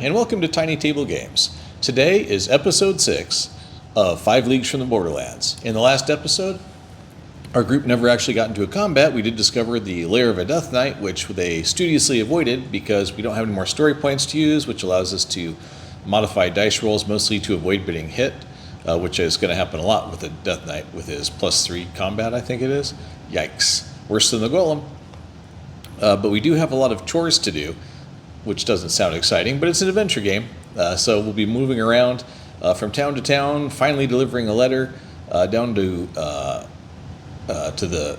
and welcome to Tiny Table Games. Today is episode 6 of 5 Leagues from the Borderlands. In the last episode, our group never actually got into a combat. We did discover the lair of a Death Knight, which they studiously avoided because we don't have any more story points to use, which allows us to modify dice rolls mostly to avoid getting hit, which is going to happen a lot with a Death Knight with his +3 combat, I think it is. Yikes. Worse than the Golem. But we do have a lot of chores to do, which doesn't sound exciting, but it's an adventure game. So we'll be moving around from town to town, finally delivering a letter down to the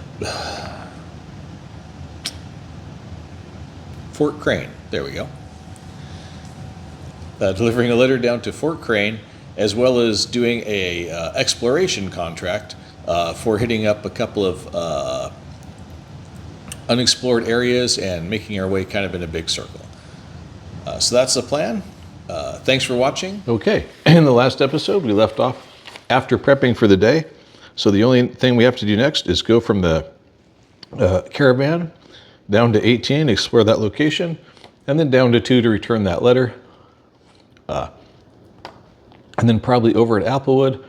Fort Crane. There we go. Delivering a letter down to Fort Crane, as well as doing a exploration contract for hitting up a couple of unexplored areas and making our way kind of in a big circle. So that's the plan. Thanks for watching. Okay, in the last episode we left off after prepping for the day. So the only thing we have to do next is go from the caravan down to 18, explore that location, and then down to 2 to return that letter. And then probably over at Applewood,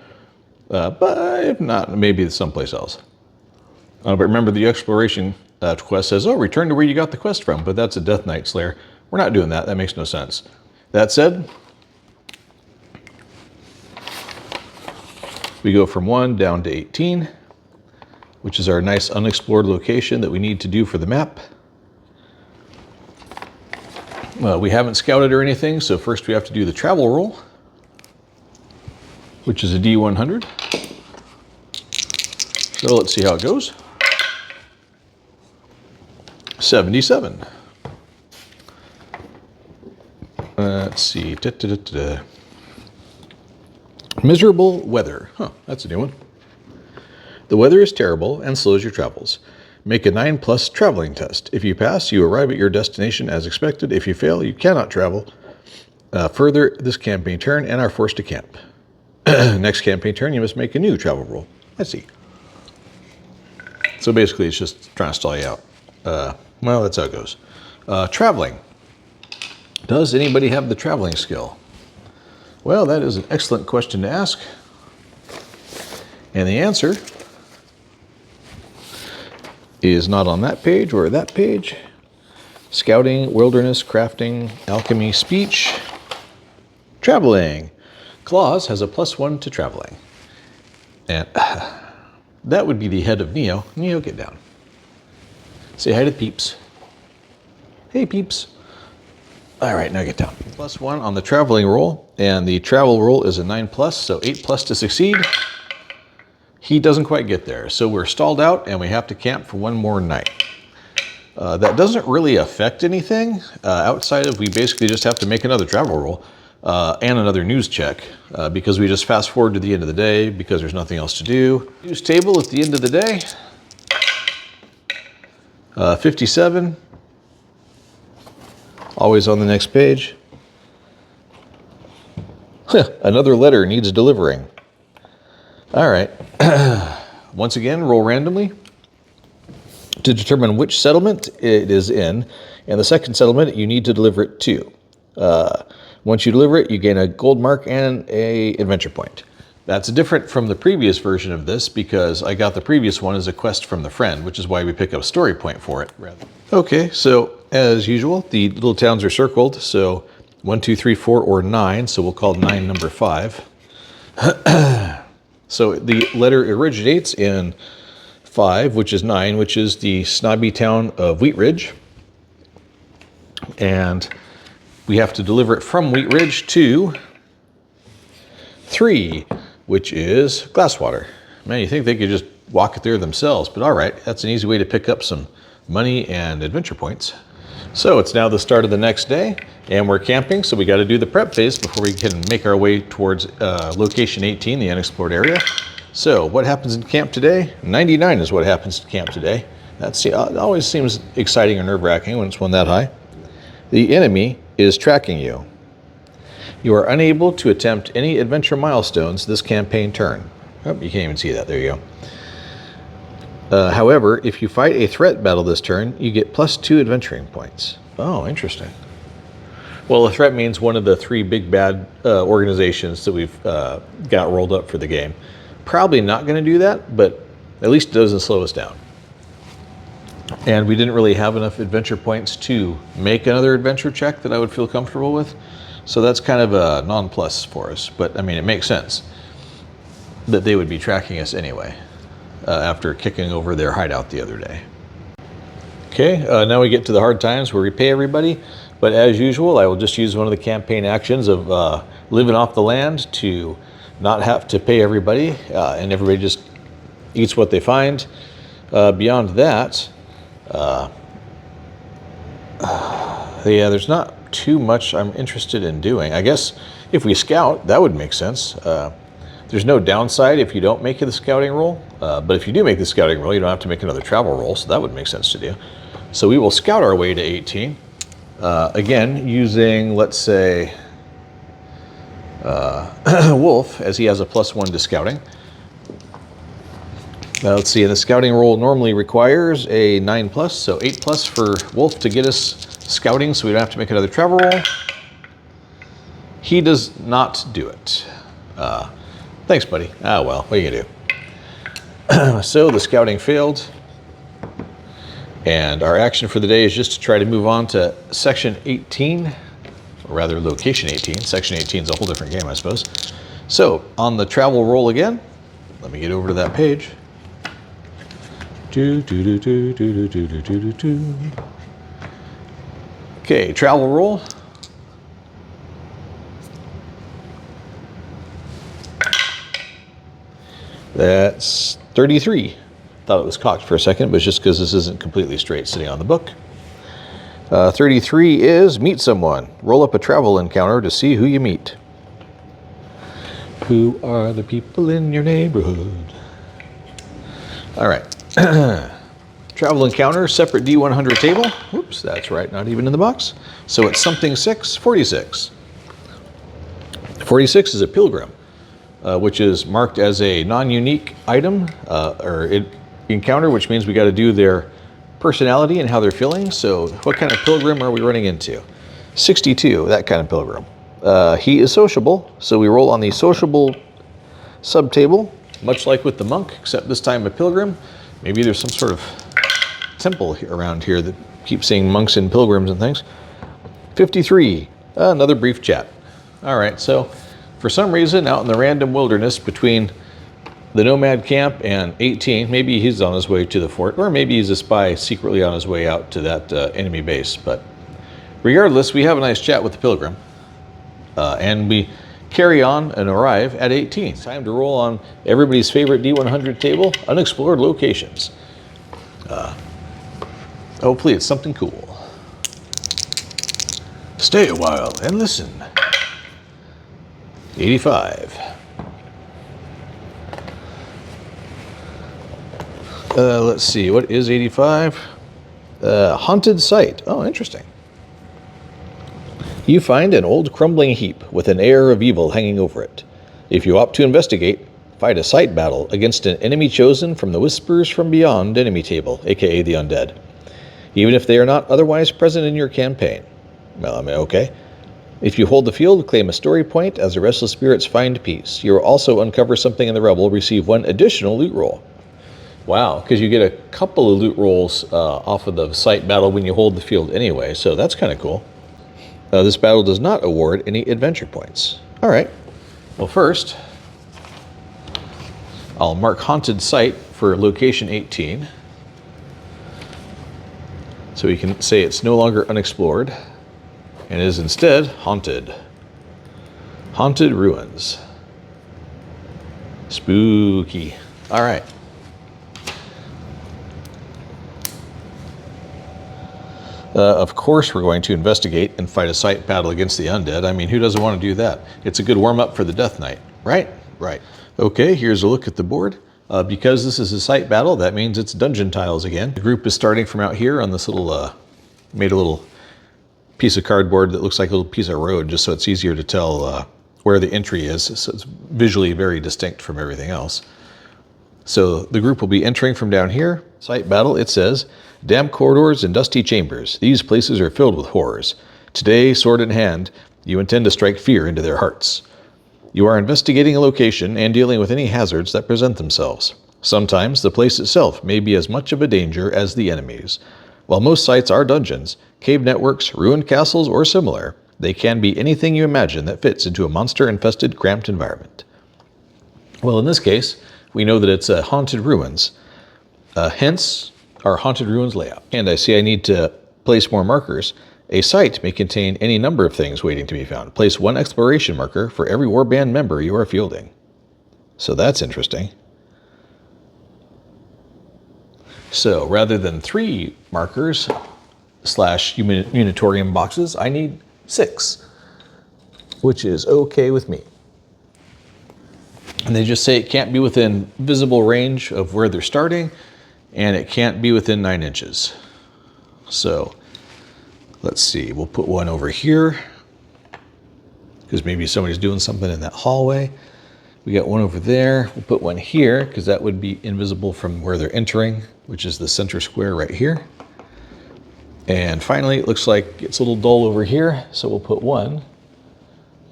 but if not, maybe someplace else. But remember, the exploration quest says, oh, return to where you got the quest from, but that's a Death Knight's lair. We're not doing that. That makes no sense. That said, we go from 1 down to 18, which is our nice unexplored location that we need to do for the map. We haven't scouted or anything, so first we have to do the travel roll, which is a D100. So let's see how it goes. 77. Let's see. Miserable weather. Huh, that's a new one. The weather is terrible and slows your travels. Make a 9+ traveling test. If you pass, you arrive at your destination as expected. If you fail, you cannot travel further this campaign turn and are forced to camp. Next campaign turn, you must make a new travel roll. I see. So basically, it's just trying to stall you out. Well, that's how it goes. Traveling. Does anybody have the traveling skill? Well, that is an excellent question to ask. And the answer is not on that page or that page. Scouting, wilderness, crafting, alchemy, speech, traveling. Claus has a +1 to traveling. And that would be the head of Neo. Neo, get down. Say hi to the peeps. Hey, peeps. All right, now get down. +1 on the traveling roll, and the travel roll is a 9+, so 8+ to succeed. He doesn't quite get there, so we're stalled out, and we have to camp for one more night. That doesn't really affect anything, outside of we basically just have to make another travel roll and another news check, because we just fast forward to the end of the day because there's nothing else to do. News table at the end of the day. 57. Always on the next page. Another letter needs delivering. All right. Once again, roll randomly to determine which settlement it is in, and the second settlement you need to deliver it to. Once you deliver it, you gain a gold mark and an adventure point. That's different from the previous version of this because I got the previous one as a quest from the friend, which is why we pick up a story point for it. Okay, so as usual, the little towns are circled. So 1, 2, 3, 4, or 9. So we'll call 9 number 5. So the letter originates in 5, which is 9, which is the snobby town of Wheat Ridge. And we have to deliver it from Wheat Ridge to 3, which is Glasswater. Man, you think they could just walk it there themselves, but all right, that's an easy way to pick up some money and adventure points. So it's now the start of the next day, and we're camping, so we got to do the prep phase before we can make our way towards location 18, the unexplored area. So what happens in camp today? 99 is what happens in camp today. That always seems exciting or nerve-wracking when it's one that high. The enemy is tracking you. You are unable to attempt any adventure milestones this campaign turn. Oh, you can't even see that. There you go. However, if you fight a threat battle this turn, you get +2 adventuring points. Oh, interesting. Well, the threat means one of the three big bad organizations that we've got rolled up for the game. Probably not going to do that, but at least it doesn't slow us down. And we didn't really have enough adventure points to make another adventure check that I would feel comfortable with. So that's kind of a non-plus for us. But I mean, it makes sense that they would be tracking us anyway after kicking over their hideout the other day. Okay, now we get to the hard times where we pay everybody. But as usual, I will just use one of the campaign actions of living off the land to not have to pay everybody, and everybody just eats what they find. Beyond that, yeah, there's not too much I'm interested in doing. I guess if we scout, that would make sense. There's no downside if you don't make the scouting roll, but if you do make the scouting roll, you don't have to make another travel roll, so that would make sense to do. So we will scout our way to 18. Again, using, let's say, Wolf, as he has a +1 to scouting. Let's see, and the scouting roll normally requires a 9+, so 8+ for Wolf to get us scouting so we don't have to make another travel roll. He does not do it. Thanks, buddy. Ah, well, what are you gonna do? So the scouting failed. And our action for the day is just to try to move on to section 18, or rather location 18. Section 18 is a whole different game, I suppose. So on the travel roll again, let me get over to that page. Okay, travel roll. That's 33. Thought it was cocked for a second, but it's just because this isn't completely straight sitting on the book. 33 is meet someone. Roll up a travel encounter to see who you meet. Who are the people in your neighborhood? All right. Travel encounter, separate D100 table. Whoops, that's right, not even in the box. So it's something 6, 46. 46 is a pilgrim, which is marked as a non-unique item, encounter, which means we got to do their personality and how they're feeling. So what kind of pilgrim are we running into? 62, that kind of pilgrim. He is sociable, so we roll on the sociable subtable, much like with the monk, except this time a pilgrim. Maybe there's some sort of temple around here that keeps seeing monks and pilgrims and things. 53, another brief chat. All right, so for some reason out in the random wilderness between the nomad camp and 18, maybe he's on his way to the fort, or maybe he's a spy secretly on his way out to that enemy base. But regardless, we have a nice chat with the pilgrim, and we carry on and arrive at 18. It's time to roll on everybody's favorite D100 table, unexplored locations. Hopefully it's something cool. Stay a while and listen. 85. Let's see, what is 85? Haunted site. Oh, interesting. You find an old crumbling heap with an air of evil hanging over it. If you opt to investigate, fight a site battle against an enemy chosen from the Whispers from Beyond enemy table, aka the undead, even if they are not otherwise present in your campaign. Well, I mean, okay. If you hold the field, claim a story point as the restless spirits find peace. You will also uncover something in the rubble, receive 1 additional loot roll. Wow, because you get a couple of loot rolls off of the site battle when you hold the field anyway, so that's kind of cool. This battle does not award any adventure points. All right. Well, first, I'll mark Haunted Site for location 18. So we can say it's no longer unexplored and is instead haunted. Haunted Ruins. Spooky. All right. Of course we're going to investigate and fight a site battle against the undead. I mean, who doesn't want to do that? It's a good warm-up for the Death Knight, right? Right. Okay, here's a look at the board. Because this is a site battle, that means it's dungeon tiles again. The group is starting from out here on this little, made a little piece of cardboard that looks like a little piece of road, just so it's easier to tell where the entry is, so it's visually very distinct from everything else. So the group will be entering from down here. Site battle, it says, damp corridors and dusty chambers. These places are filled with horrors. Today, sword in hand, you intend to strike fear into their hearts. You are investigating a location and dealing with any hazards that present themselves. Sometimes the place itself may be as much of a danger as the enemies. While most sites are dungeons, cave networks, ruined castles, or similar, they can be anything you imagine that fits into a monster-infested, cramped environment. Well, in this case, we know that it's haunted ruins, hence our haunted ruins layout. And I see I need to place more markers. A site may contain any number of things waiting to be found. Place 1 exploration marker for every warband member you are fielding. So that's interesting. So rather than 3 markers slash munitorium boxes, I need 6, which is okay with me. And they just say it can't be within visible range of where they're starting, and it can't be within 9 inches. So let's see, we'll put one over here because maybe somebody's doing something in that hallway. We got one over there. We'll put one here because that would be invisible from where they're entering, which is the center square right here. And finally, it looks like it's a little dull over here, so we'll put one.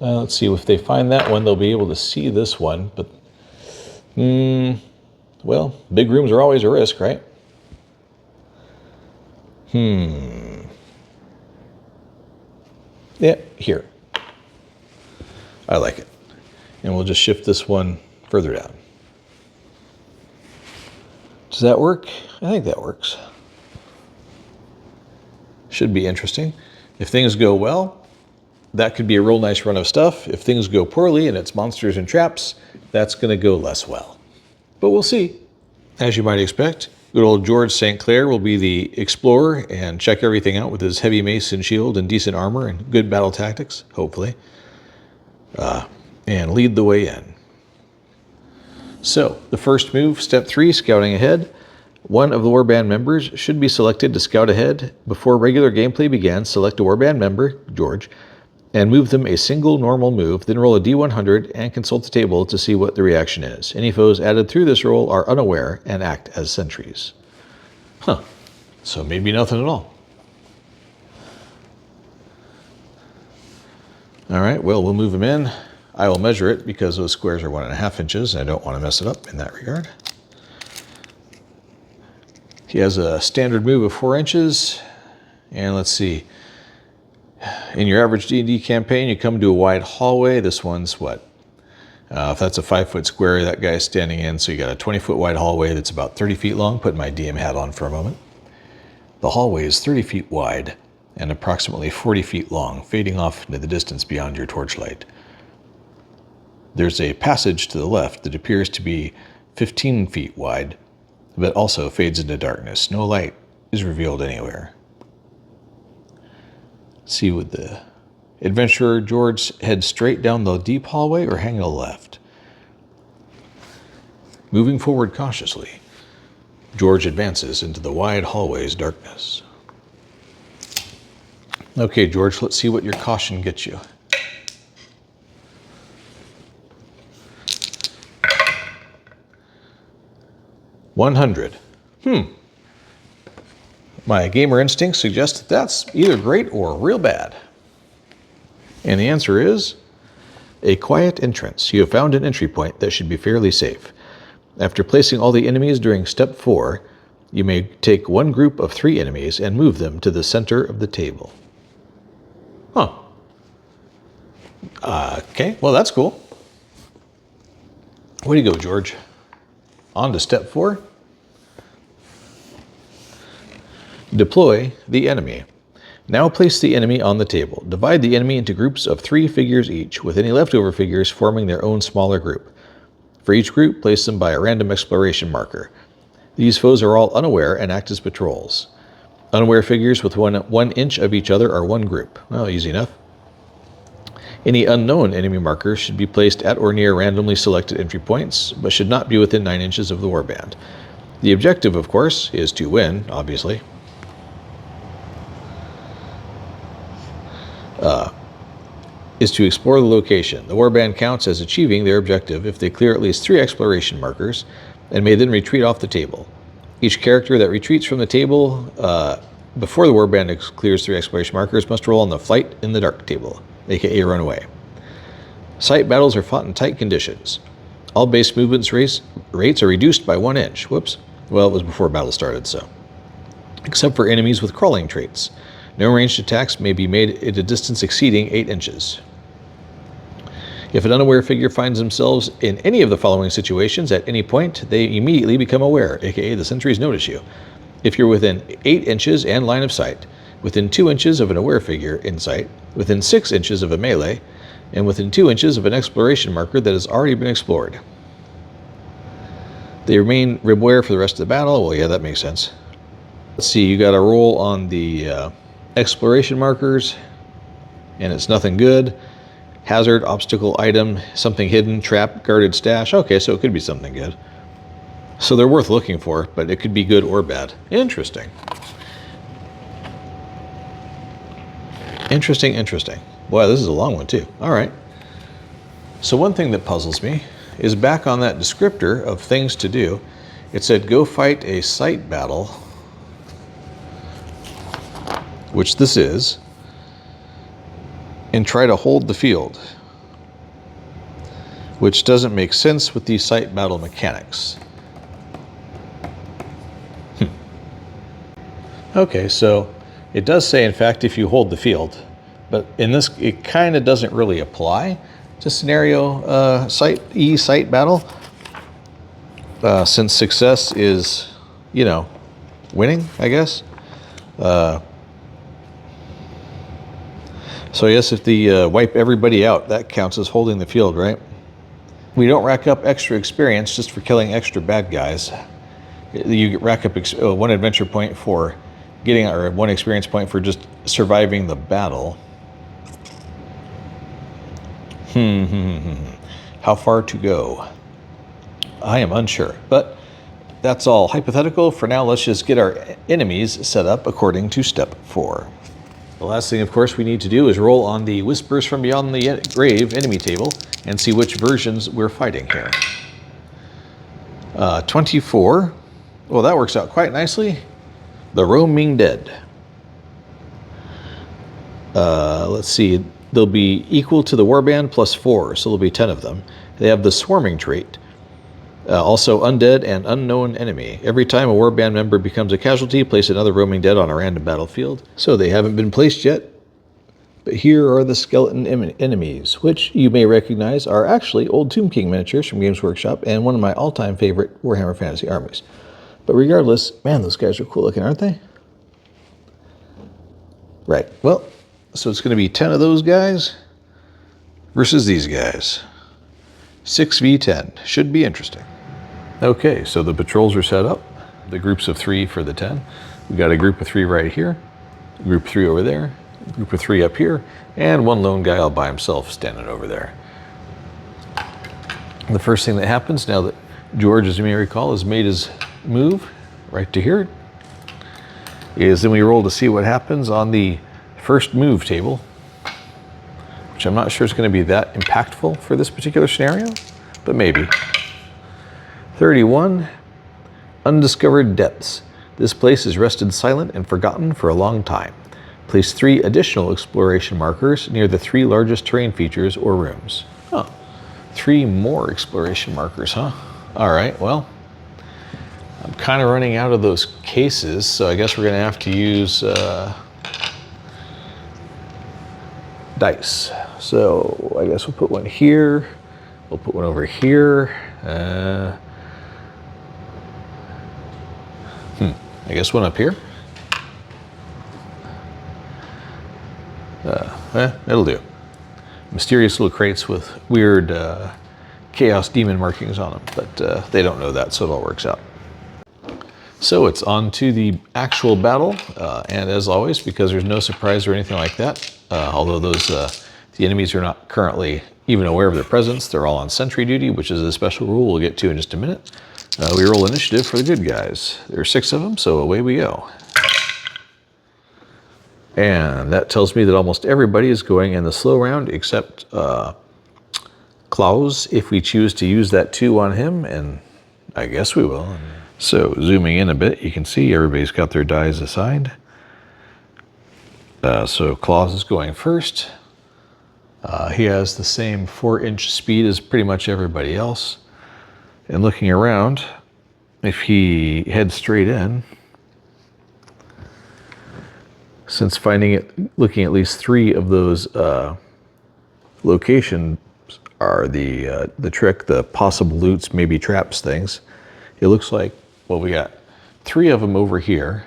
Let's see, if they find that one, they'll be able to see this one, but well, big rooms are always a risk, right? Yeah, here. I like it. And we'll just shift this one further down. Does that work? I think that works. Should be interesting. If things go well, that could be a real nice run of stuff. If things go poorly and it's monsters and traps, that's going to go less well. But we'll see. As you might expect, good old George St. Clair will be the explorer and check everything out with his heavy mace and shield and decent armor and good battle tactics, hopefully, and lead the way in. So, the first move, step 3, scouting ahead. One of the warband members should be selected to scout ahead. Before regular gameplay begins, select a warband member, George, and move them a single normal move, then roll a D100 and consult the table to see what the reaction is. Any foes added through this roll are unaware and act as sentries. So maybe nothing at all. All right, well, we'll move him in. I will measure it because those squares are 1.5 inches. And I don't want to mess it up in that regard. He has a standard move of 4 inches. And let's see. In your average D&D campaign, you come to a wide hallway. This one's what? If that's a 5-foot square, that guy's standing in. So you got a 20-foot wide hallway that's about 30 feet long. Put my DM hat on for a moment. The hallway is 30 feet wide and approximately 40 feet long, fading off into the distance beyond your torchlight. There's a passage to the left that appears to be 15 feet wide, but also fades into darkness. No light is revealed anywhere. See, would the adventurer George head straight down the deep hallway or hang to the left? Moving forward cautiously, George advances into the wide hallway's darkness. Okay, George, let's see what your caution gets you. $100. My gamer instinct suggests that that's either great or real bad. And the answer is a quiet entrance. You have found an entry point that should be fairly safe. After placing all the enemies during step 4, you may take one group of 3 enemies and move them to the center of the table. Okay, well, that's cool. Way to go, George. On to step 4. Deploy the enemy. Now place the enemy on the table. Divide the enemy into groups of 3 figures each, with any leftover figures forming their own smaller group. For each group, place them by a random exploration marker. These foes are all unaware and act as patrols. Unaware figures with 1 inch of each other are one group. Well, easy enough. Any unknown enemy markers should be placed at or near randomly selected entry points, but should not be within 9 inches of the warband. The objective, of course, is to win, obviously. Is to explore the location. The warband counts as achieving their objective if they clear at least 3 exploration markers and may then retreat off the table. Each character that retreats from the table before the warband clears 3 exploration markers must roll on the Flight in the Dark table, aka run away. Sight battles are fought in tight conditions. All base movements rates are reduced by 1 inch. Whoops. Well, it was before battle started, so. Except for enemies with crawling traits. No ranged attacks may be made at a distance exceeding 8 inches. If an unaware figure finds themselves in any of the following situations at any point, they immediately become aware, aka the sentries notice you. If you're within 8 inches and line of sight, within 2 inches of an aware figure in sight, within 6 inches of a melee, and within 2 inches of an exploration marker that has already been explored. They remain aware for the rest of the battle. Well, yeah, that makes sense. Let's see, you got a roll on the exploration markers, and it's nothing good. Hazard, obstacle, item, something hidden, trap, guarded stash. Okay, so it could be something good. So they're worth looking for, but it could be good or bad. Interesting. Interesting. Boy, this is a long one too. All right. So one thing that puzzles me is back on that descriptor of things to do. It said go fight a sight battle, which this is, and try to hold the field, which doesn't make sense with these sight battle mechanics. Okay, so it does say, in fact, if you hold the field, but in this, it kind of doesn't really apply to scenario sight battle, since success is, winning, I guess. So I guess if the wipe everybody out, that counts as holding the field, right? We don't rack up extra experience just for killing extra bad guys. You rack up 1 adventure point for getting, or 1 experience point for just surviving the battle. How far to go? I am unsure, but that's all hypothetical. For now, let's just get our enemies set up according to step 4. The last thing, of course, we need to do is roll on the Whispers from Beyond the Grave enemy table and see which versions we're fighting here. 24. Well, that works out quite nicely. The Roaming Dead. Let's see. They'll be equal to the Warband plus 4, so there'll be 10 of them. They have the Swarming trait. Also Undead and Unknown Enemy. Every time a Warband member becomes a casualty, place another Roaming Dead on a random battlefield. So they haven't been placed yet, but here are the skeleton enemies, which you may recognize are actually old Tomb King miniatures from Games Workshop and one of my all-time favorite Warhammer Fantasy armies. But regardless, man, those guys are cool looking, aren't they? Right, well, so it's going to be 10 of those guys versus these guys. 6v10. Should be interesting. Okay, so the patrols are set up. The groups of 3 for the 10. We've got a group of 3 right here, a group of 3 over there, a group of 3 up here, and one lone guy all by himself standing over there. The first thing that happens now that George, as you may recall, has made his move right to here is then we roll to see what happens on the first move table, which I'm not sure is going to be that impactful for this particular scenario, but maybe. 31, Undiscovered Depths. This place has rested silent and forgotten for a long time. Place 3 additional exploration markers near the 3 largest terrain features or rooms. Oh, 3 more exploration markers, huh? All right, well, I'm kind of running out of those cases, so I guess we're going to have to use dice. So I guess we'll put one here. We'll put one over here. I guess one up here. It'll do. Mysterious little crates with weird chaos demon markings on them, but they don't know that, so it all works out. So it's on to the actual battle, and as always, because there's no surprise or anything like that, although those the enemies are not currently even aware of their presence, they're all on sentry duty, which is a special rule we'll get to in just a minute. We roll initiative for the good guys. There are 6 of them, so away we go. And that tells me that almost everybody is going in the slow round except Klaus, if we choose to use that 2 on him, and I guess we will. So zooming in a bit, you can see everybody's got their dies assigned. So Claus is going first. He has the same 4-inch speed as pretty much everybody else. And looking around, if he heads straight in, since looking at least 3 of those locations are the trick, the possible loots, maybe traps things. It looks like, well, we got 3 of them over here,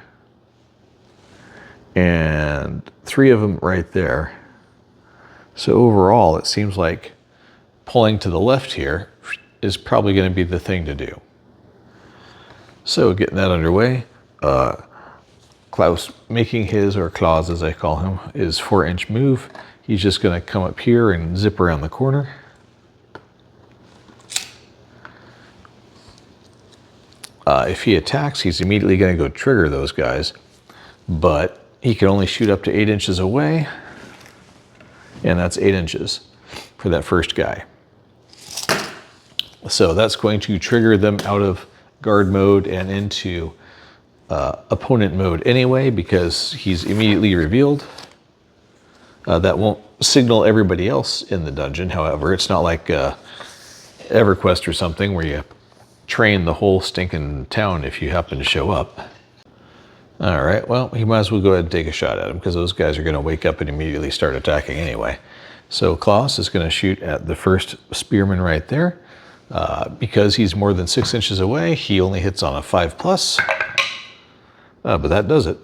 and 3 of them right there. So overall, it seems like pulling to the left here is probably going to be the thing to do. So getting that underway, Klaus making his, or Claus as I call him, his 4-inch move. He's just going to come up here and zip around the corner. If he attacks, he's immediately going to go trigger those guys, but he can only shoot up to 8 inches away, and that's 8 inches for that first guy. So that's going to trigger them out of guard mode and into opponent mode anyway, because he's immediately revealed. That won't signal everybody else in the dungeon. However, it's not like EverQuest or something where you train the whole stinking town if you happen to show up. All right, well, he might as well go ahead and take a shot at him, because those guys are going to wake up and immediately start attacking anyway. So Klaus is going to shoot at the first spearman right there. Because he's more than 6 inches away, he only hits on a 5+, but that does it.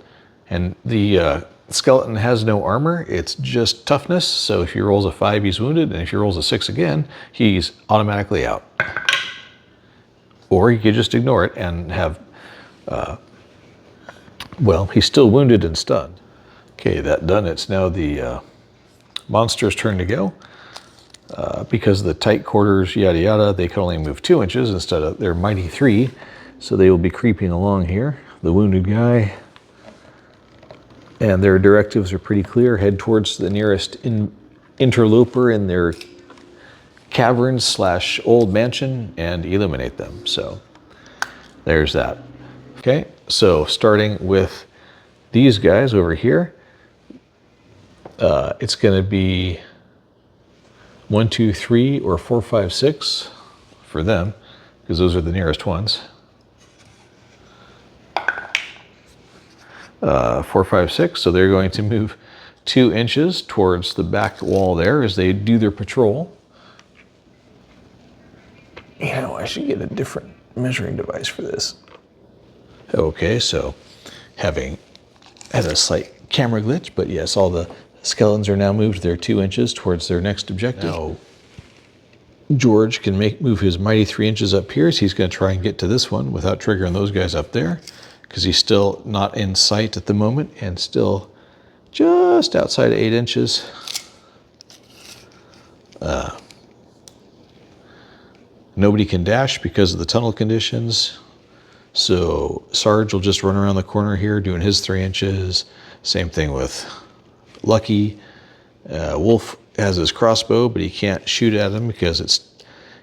And the skeleton has no armor, it's just toughness, so if he rolls a 5, he's wounded, and if he rolls a 6 again, he's automatically out. Or you could just ignore it and have, well, he's still wounded and stunned. Okay, that done, it's now the monster's turn to go. Because of the tight quarters, yada yada, they can only move 2 inches instead of their mighty 3. So they will be creeping along here, the wounded guy. And their directives are pretty clear. Head towards the nearest interloper in their cavern/old mansion and eliminate them. So there's that. Okay, so starting with these guys over here, it's going to be 1, 2, 3, or 4, 5, 6 for them, because those are the nearest ones. 4, 5, 6, so they're going to move 2 inches towards the back wall there as they do their patrol. You know, I should get a different measuring device for this. Okay, so having had a slight camera glitch, but yes, all the skeletons are now moved their 2 inches towards their next objective. Now, George can move his mighty 3 inches up here, so he's going to try and get to this one without triggering those guys up there, because he's still not in sight at the moment and still just outside of 8 inches. Nobody can dash because of the tunnel conditions, so Sarge will just run around the corner here doing his 3 inches. Same thing with Lucky. Wolf has his crossbow, but he can't shoot at him because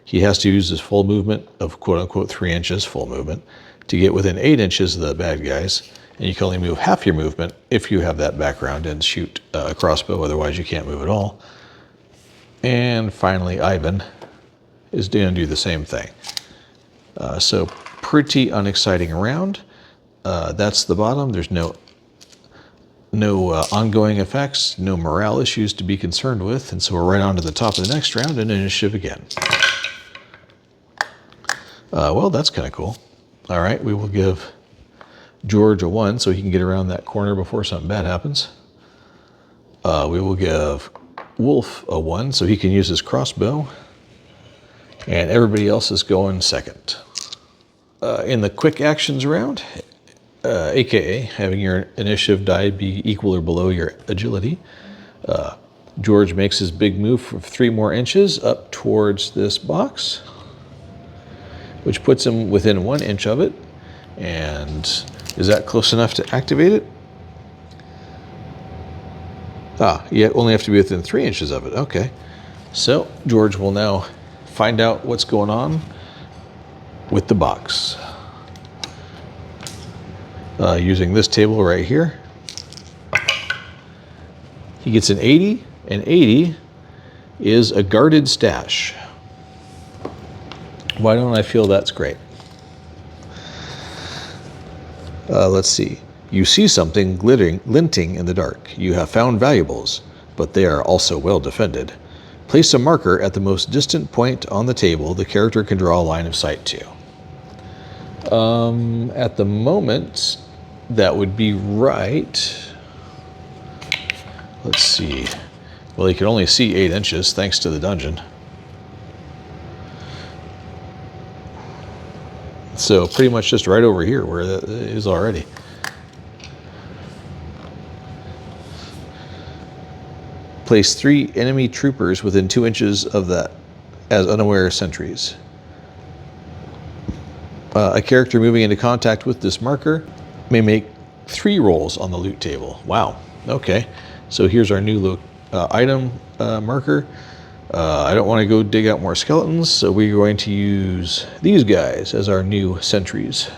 he has to use his full movement of quote-unquote 3 inches, full movement, to get within 8 inches of the bad guys. And you can only move half your movement if you have that background and shoot a crossbow, otherwise you can't move at all. And finally, Ivan is going to do the same thing. So pretty unexciting round. That's the bottom. There's no ongoing effects, no morale issues to be concerned with, and so we're right on to the top of the next round and initiative again. Well, that's kind of cool. All right, we will give George a 1 so he can get around that corner before something bad happens. We will give Wolf a 1 so he can use his crossbow, and everybody else is going second. In the quick actions round, aka having your initiative die be equal or below your agility, George makes his big move of 3 more inches up towards this box, which puts him within 1 inch of it. And is that close enough to activate it? You only have to be within 3 inches of it. Okay, so George will now find out what's going on with the box. Using this table right here. He gets an 80, and 80 is a guarded stash. Why don't I feel that's great? Let's see. You see something glinting in the dark. You have found valuables, but they are also well defended. Place a marker at the most distant point on the table the character can draw a line of sight to. At the moment, that would be right. Let's see. Well, you can only see 8 inches thanks to the dungeon. So pretty much just right over here where it is already. Place 3 enemy troopers within 2 inches of that as unaware sentries. A character moving into contact with this marker may make 3 rolls on the loot table. Wow. Okay. So here's our new item marker. I don't want to go dig out more skeletons, so we're going to use these guys as our new sentries.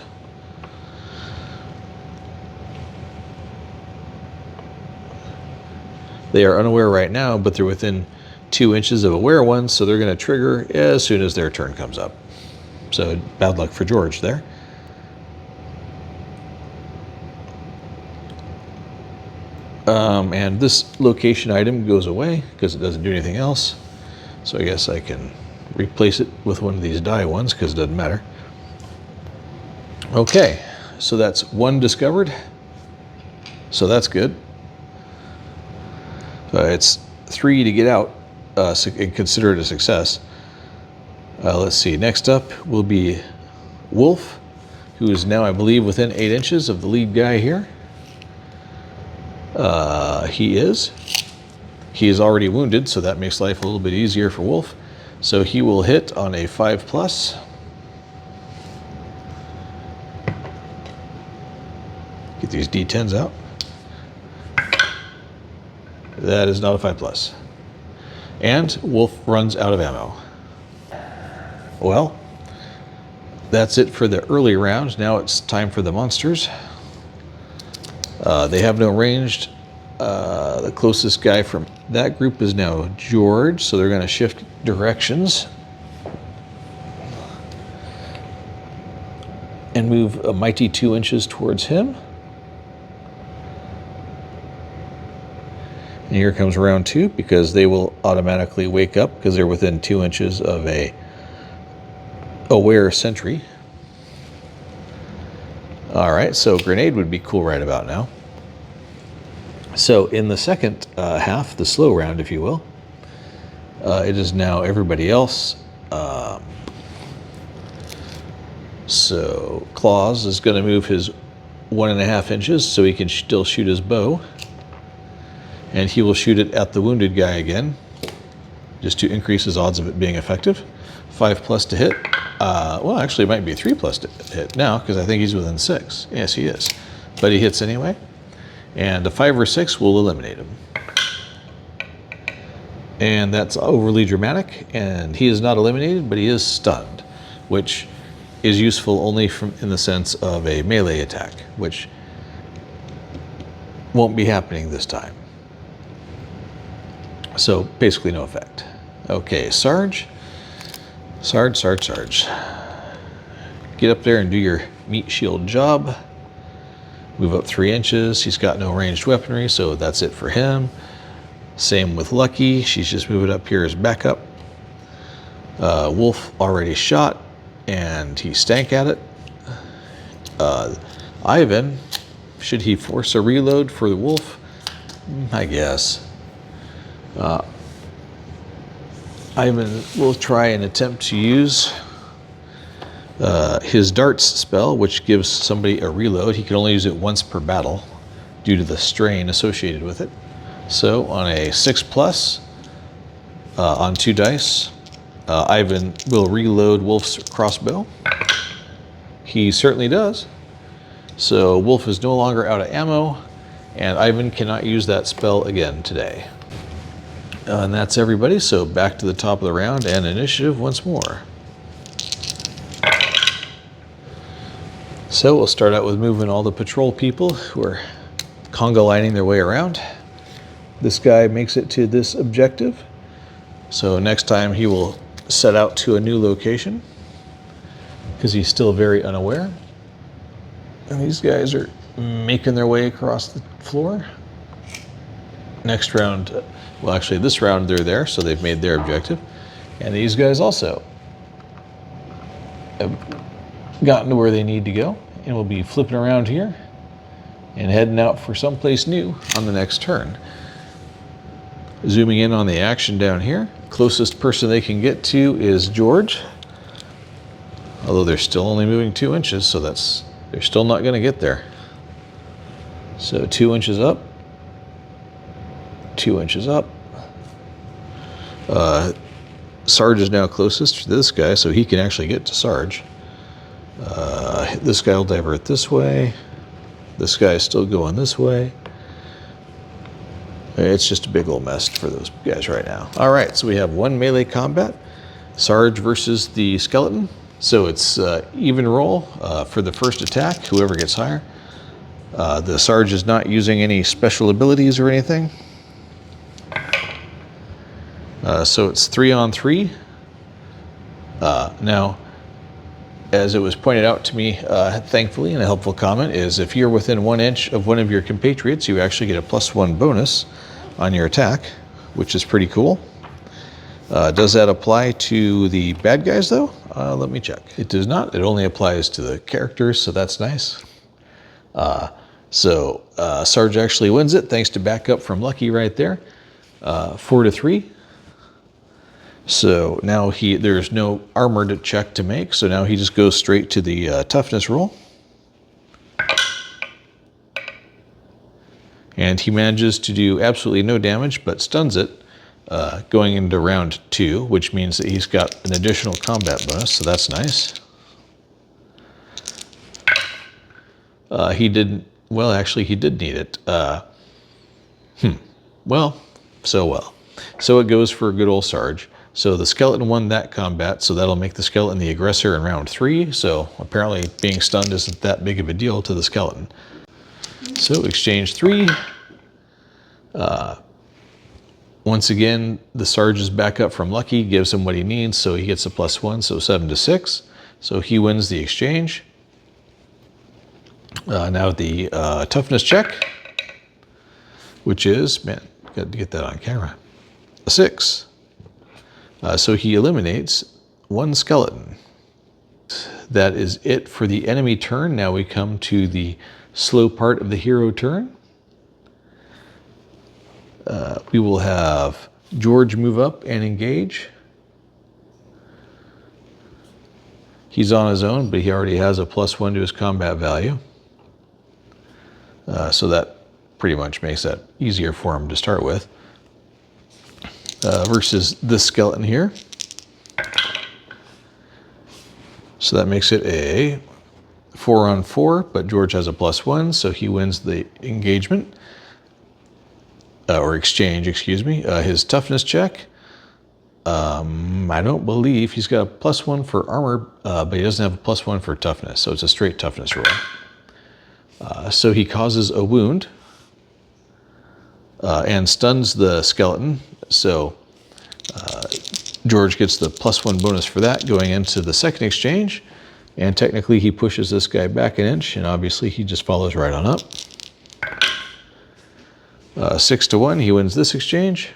They are unaware right now, but they're within 2 inches of aware ones, so they're going to trigger as soon as their turn comes up. So bad luck for George there. And this location item goes away because it doesn't do anything else. So I guess I can replace it with one of these die ones because it doesn't matter. Okay, so that's 1 discovered. So that's good. It's 3 to get out and consider it a success. Let's see, next up will be Wolf, who is now, I believe, within 8 inches of the lead guy here. He is already wounded, so that makes life a little bit easier for Wolf. So he will hit on a 5+. Get these D10s out. That is not a 5+. And Wolf runs out of ammo. Well, that's it for the early round. Now it's time for the monsters. They have no ranged. The closest guy from that group is now George, so they're going to shift directions and move a mighty 2 inches towards him. And here comes round 2, because they will automatically wake up because they're within 2 inches of a aware sentry. All right, so grenade would be cool right about now. So in the second half, the slow round, if you will, it is now everybody else. So Claus is going to move his 1.5 inches so he can still shoot his bow. And he will shoot it at the wounded guy again, just to increase his odds of it being effective. 5+ to hit. Well, actually, it might be 3+ to hit now, because I think he's within 6. Yes, he is. But he hits anyway. And a 5 or 6 will eliminate him. And that's overly dramatic, and he is not eliminated, but he is stunned, which is useful only in the sense of a melee attack, which won't be happening this time. So basically no effect. Okay, Sarge. Sarge. Get up there and do your meat shield job. Move up 3 inches. He's got no ranged weaponry, so that's it for him. Same with Lucky. She's just moving up here as backup. Wolf already shot, and he stank at it. Ivan, should he force a reload for the Wolf? I guess. Ivan will try and attempt to use his darts spell, which gives somebody a reload. He can only use it once per battle due to the strain associated with it. So on a 6+, on 2 dice, Ivan will reload Wolf's crossbow. He certainly does. So Wolf is no longer out of ammo, and Ivan cannot use that spell again today. And that's everybody, so back to the top of the round and initiative once more. So we'll start out with moving all the patrol people who are conga lining their way around. this guy makes it to this objective. So next time he will set out to a new location because he's still very unaware. And these guys are making their way across the floor. Next round, well, actually this round they're there, so they've made their objective. And these guys also have gotten to where they need to go, and we'll be flipping around here and heading out for someplace new on the next turn. Zooming in on the action down here, closest person they can get to is George, although they're still only moving 2 inches, so they're still not going to get there. So 2 inches up, 2 inches up. Sarge is now closest to this guy, so he can actually get to Sarge. This guy will divert this way. This guy is still going this way. It's just a big old mess for those guys right now. All right, so we have 1 melee combat. Sarge versus the skeleton. So it's even roll for the first attack, whoever gets higher. The Sarge is not using any special abilities or anything. So it's 3 on 3. Now, as it was pointed out to me, thankfully, in a helpful comment, is if you're within 1 inch of one of your compatriots, you actually get a +1 bonus on your attack, which is pretty cool. Does that apply to the bad guys, though? Let me check. It does not. It only applies to the characters, so that's nice. Sarge actually wins it, thanks to backup from Lucky right there. 4-3. So now there's no armored check to make, so now he just goes straight to the toughness roll. And he manages to do absolutely no damage, but stuns it going into round 2, which means that he's got an additional combat bonus, so that's nice. He did need it. Well. So it goes for good old Sarge. So the skeleton won that combat, so that'll make the skeleton the aggressor in round 3. So apparently being stunned isn't that big of a deal to the skeleton. So exchange 3. Once again, the Sarge is back up from Lucky, gives him what he needs, so he gets a +1, so 7-6. So he wins the exchange. Now the toughness check, which is, man, got to get that on camera, a 6. So he eliminates 1 skeleton. That is it for the enemy turn. Now we come to the slow part of the hero turn. We will have George move up and engage. He's on his own, but he already has a +1 to his combat value. So that pretty much makes that easier for him to start with. Versus this skeleton here. So that makes it a 4 on 4, but George has a +1, so he wins the engagement. Or exchange, excuse me. His toughness check. I don't believe he's got a +1 for armor, but he doesn't have a +1 for toughness, so it's a straight toughness roll. So he causes a wound and stuns the skeleton. So George gets the +1 bonus for that going into the second exchange. And technically he pushes this guy back 1 inch, and obviously he just follows right on up. 6-1, he wins this exchange.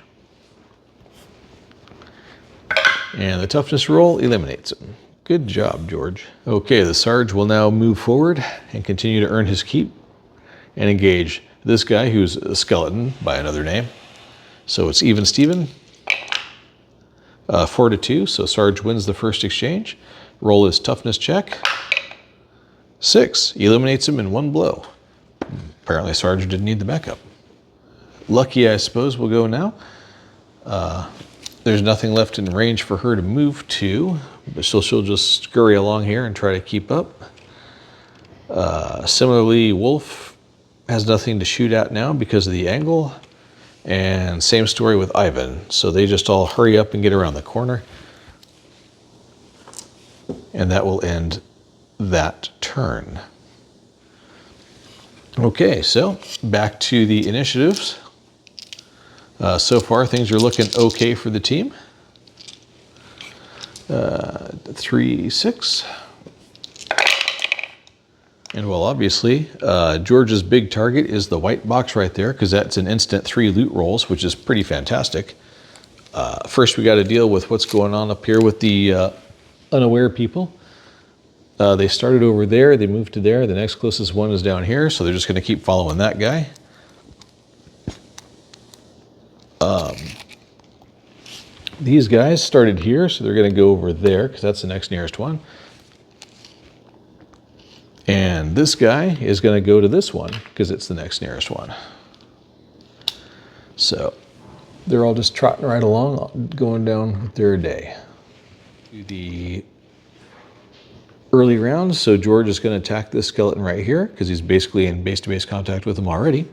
And the toughness roll eliminates him. Good job, George. Okay, the Sarge will now move forward and continue to earn his keep and engage this guy who's a skeleton by another name. So it's even Steven. 4-2, so Sarge wins the first exchange. Roll his toughness check. 6, eliminates him in 1 blow. Apparently Sarge didn't need the backup. Lucky, I suppose, will go now. There's nothing left in range for her to move to, but she'll just scurry along here and try to keep up. Similarly, Wolf has nothing to shoot at now because of the angle. And same story with Ivan. So they just all hurry up and get around the corner. And that will end that turn. Okay, so back to the initiatives. So far, things are looking okay for the team. 3, 6. And well, obviously, George's big target is the white box right there, because that's an instant 3 loot rolls, which is pretty fantastic. First, we got to deal with what's going on up here with the unaware people. They started over there, they moved to there. The next closest one is down here, so they're just going to keep following that guy. These guys started here, so they're going to go over there, because that's the next nearest one. And this guy is going to go to this one, because it's the next nearest one. So they're all just trotting right along, going down with their day. The early rounds, so George is going to attack this skeleton right here, because he's basically in base-to-base contact with him already.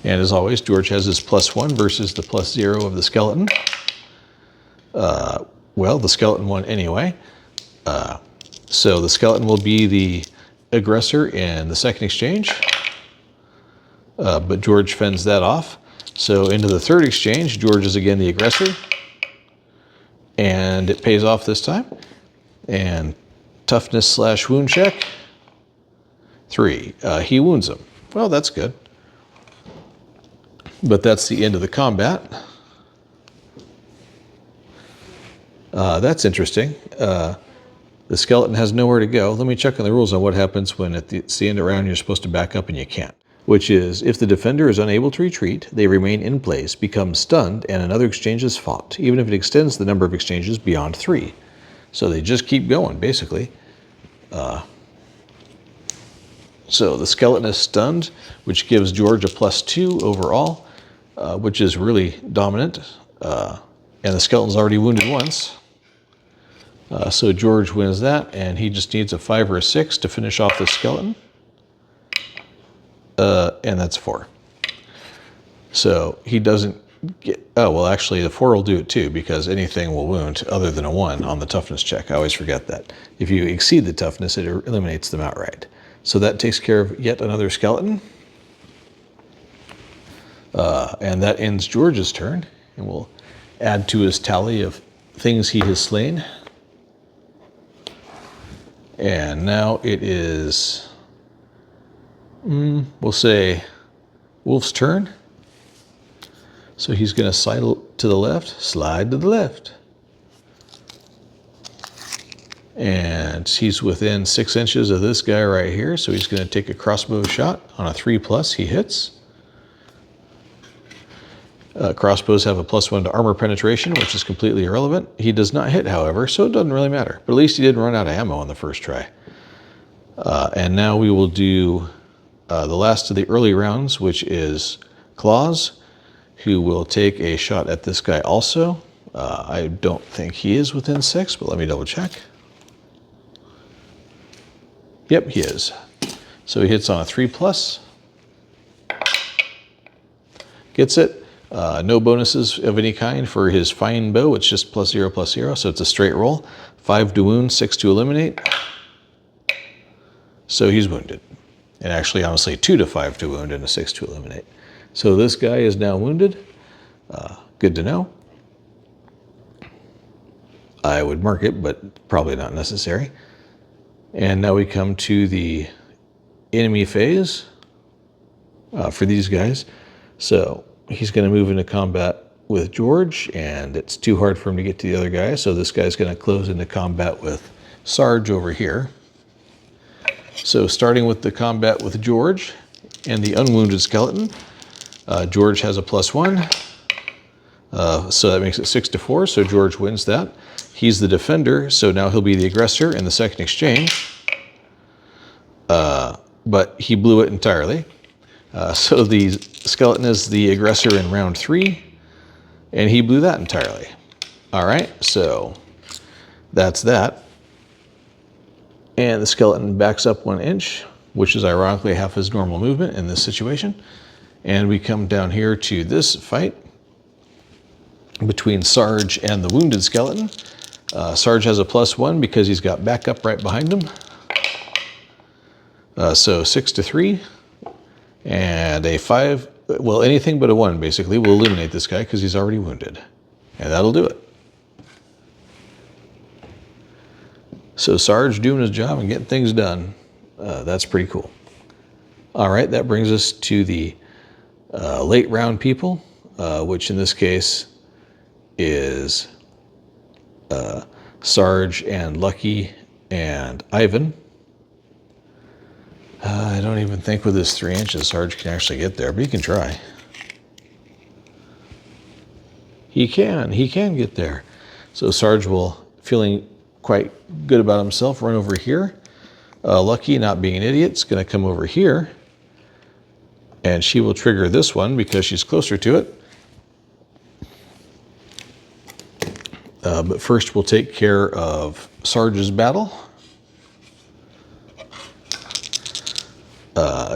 And as always, George has his +1 versus the +0 of the skeleton. Well, the skeleton won anyway. So the skeleton will be the aggressor in the second exchange. But George fends that off. So into the third exchange, George is again the aggressor. And it pays off this time. And toughness / wound check. 3. He wounds him. Well, that's good. But that's the end of the combat. That's interesting. The skeleton has nowhere to go. Let me check on the rules on what happens when it's the end of the round you're supposed to back up and you can't. Which is, if the defender is unable to retreat, they remain in place, become stunned, and another exchange is fought, even if it extends the number of exchanges beyond 3. So they just keep going, basically. So the skeleton is stunned, which gives George a +2 overall, which is really dominant. And the skeleton's already wounded once. So George wins that, and he just needs a 5 or a 6 to finish off the skeleton. And that's 4. So he doesn't get... Oh, well, actually, the 4 will do it too, because anything will wound other than a 1 on the toughness check. I always forget that. If you exceed the toughness, it eliminates them outright. So that takes care of yet another skeleton. And that ends George's turn, and we'll add to his tally of things he has slain. And now it is, we'll say, Wolf's turn. So he's going to slide to the left. And he's within 6 inches of this guy right here, so he's going to take a crossbow shot on a 3+. He hits. Crossbows have a +1 to armor penetration, which is completely irrelevant. He does not hit, however, so it doesn't really matter. But at least he didn't run out of ammo on the first try. And now we will do the last of the early rounds, which is Claws, who will take a shot at this guy also. I don't think he is within 6, but let me double check. Yep, he is. So he hits on a 3+. Gets it. No bonuses of any kind for his fine bow. It's just +0/+0, so it's a straight roll. 5 to wound, 6 to eliminate. So he's wounded. And actually, honestly, 2 to 5 to wound and a 6 to eliminate. So this guy is now wounded. Good to know. I would mark it, but probably not necessary. And now we come to the enemy phase for these guys. So he's going to move into combat with George, and it's too hard for him to get to the other guy, so this guy's going to close into combat with Sarge over here. So starting with the combat with George and the unwounded skeleton, George has a +1, so that makes it 6 to 4, so George wins that. He's the defender, so now he'll be the aggressor in the second exchange, but he blew it entirely. So the skeleton is the aggressor in round 3, and he blew that entirely. All right, so that's that. And the skeleton backs up 1 inch, which is ironically half his normal movement in this situation. And we come down here to this fight between Sarge and the wounded skeleton. Sarge has a +1 because he's got backup right behind him. So 6 to 3. And a 5, well, anything but a 1 basically will eliminate this guy because he's already wounded. And that'll do it. So Sarge doing his job and getting things done. That's pretty cool. All right, that brings us to the late round people, which in this case is Sarge and Lucky and Ivan. I don't even think with his 3 inches Sarge can actually get there, but he can try. He can get there. So Sarge will, feeling quite good about himself, run over here. Lucky, not being an idiot, is going to come over here. And she will trigger this one because she's closer to it. But first we'll take care of Sarge's battle.